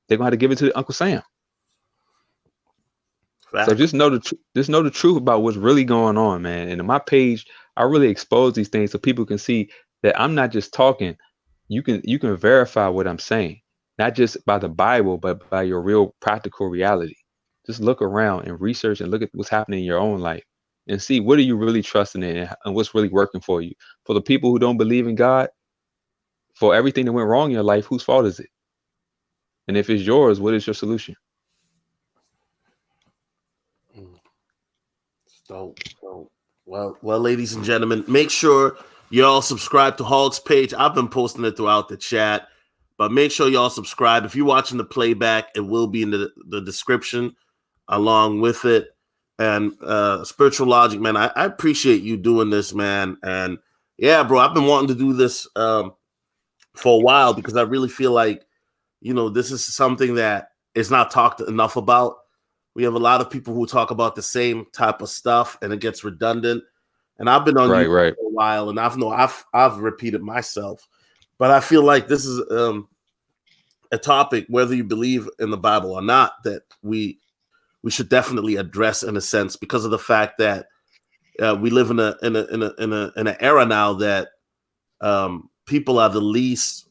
They're going to have to give it to Uncle Sam. Fact. So just know the truth about what's really going on, man. And on my page, I really expose these things so people can see that I'm not just talking. You can verify what I'm saying, not just by the Bible, but by your real practical reality. Just look around and research and look at what's happening in your own life and see what are you really trusting in and what's really working for you. For the people who don't believe in God, for everything that went wrong in your life, whose fault is it? And if it's yours, what is your solution? So, well, ladies and gentlemen, make sure y'all subscribe to Hog's page. I've been posting it throughout the chat, but make sure y'all subscribe. If you're watching the playback, it will be in the description along with it. And Spiritual Logic, man, I appreciate you doing this, man. And yeah, bro, I've been wanting to do this for a while, because I really feel like, this is something that is not talked enough about. We have a lot of people who talk about the same type of stuff, and it gets redundant. And I've been on YouTube for a while, and I've repeated myself, but I feel like this is a topic, whether you believe in the Bible or not, that we should definitely address, in a sense, because of the fact that we live in an era now that people are the least,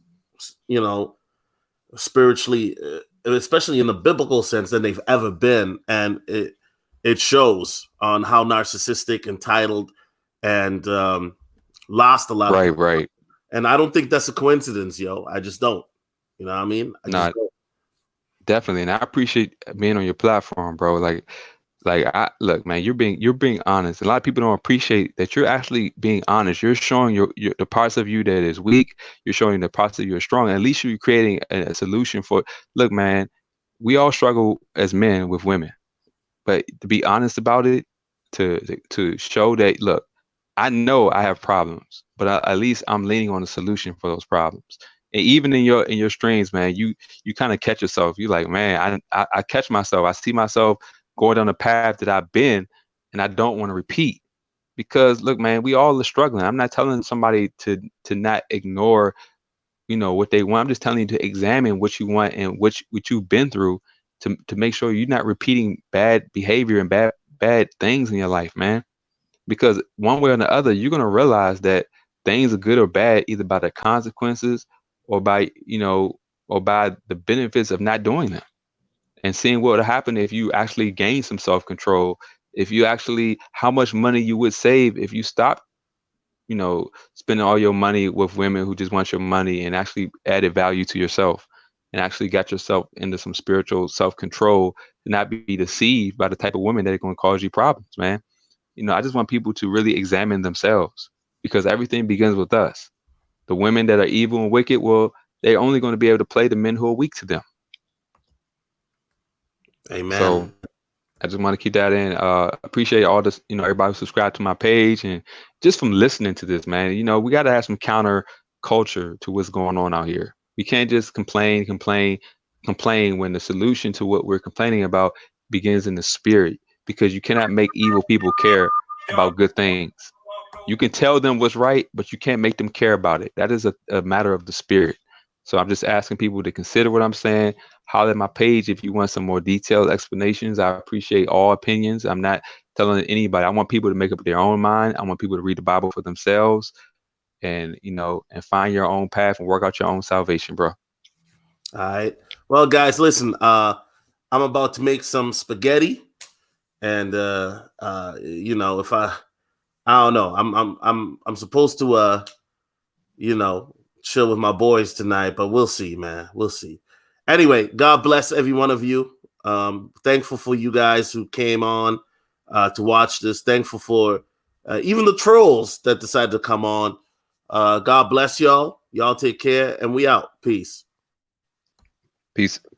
spiritually, especially in the biblical sense, than they've ever been, and it shows on how narcissistic, entitled, and lost a lot of people. Right. And I don't think that's a coincidence, yo. I just don't. You know what I mean? Nah, definitely. And I appreciate being on your platform, bro. I look, man, you're being honest. A lot of people don't appreciate that you're actually being honest. You're showing your the parts of you that is weak. You're showing the parts of you are strong. At least you're creating a solution for. Look, man, we all struggle as men with women, but to be honest about it, to show that, look, I know I have problems, but at least I'm leaning on a solution for those problems. And even in your streams, man, you kind of catch yourself. You like, man, I catch myself. I see myself going down the path that I've been, and I don't want to repeat. Because look, man, we all are struggling. I'm not telling somebody to not ignore, what they want. I'm just telling you to examine what you want and what you've been through to make sure you're not repeating bad behavior and bad things in your life, man. Because one way or the other, you're gonna realize that things are good or bad either by the consequences or by the benefits of not doing them, and seeing what would happen if you actually gain some self-control, if you actually, how much money you would save if you stopped, spending all your money with women who just want your money and actually added value to yourself and actually got yourself into some spiritual self-control to not be deceived by the type of women that are going to cause you problems, man. I just want people to really examine themselves, because everything begins with us. The women that are evil and wicked, well, they're only going to be able to play the men who are weak to them. Amen. So I just want to keep that in. Appreciate all this, everybody who subscribed to my page, and just from listening to this, man, we got to have some counter culture to what's going on out here. We can't just complain when the solution to what we're complaining about begins in the spirit, because you cannot make evil people care about good things. You can tell them what's right, but you can't make them care about it. That is a matter of the spirit. So I'm just asking people to consider what I'm saying. Holler at my page if you want some more detailed explanations. I appreciate all opinions. I'm not telling anybody. I want people to make up their own mind. I want people to read the Bible for themselves and find your own path and work out your own salvation, bro. All right. Well, guys, listen, I'm about to make some spaghetti, and if I don't know, I'm supposed to chill with my boys tonight, but we'll see, man. We'll see. Anyway, God bless every one of you. Thankful for you guys who came on to watch this. Thankful for even the trolls that decided to come on. God bless y'all. Y'all take care, and we out. Peace. Peace.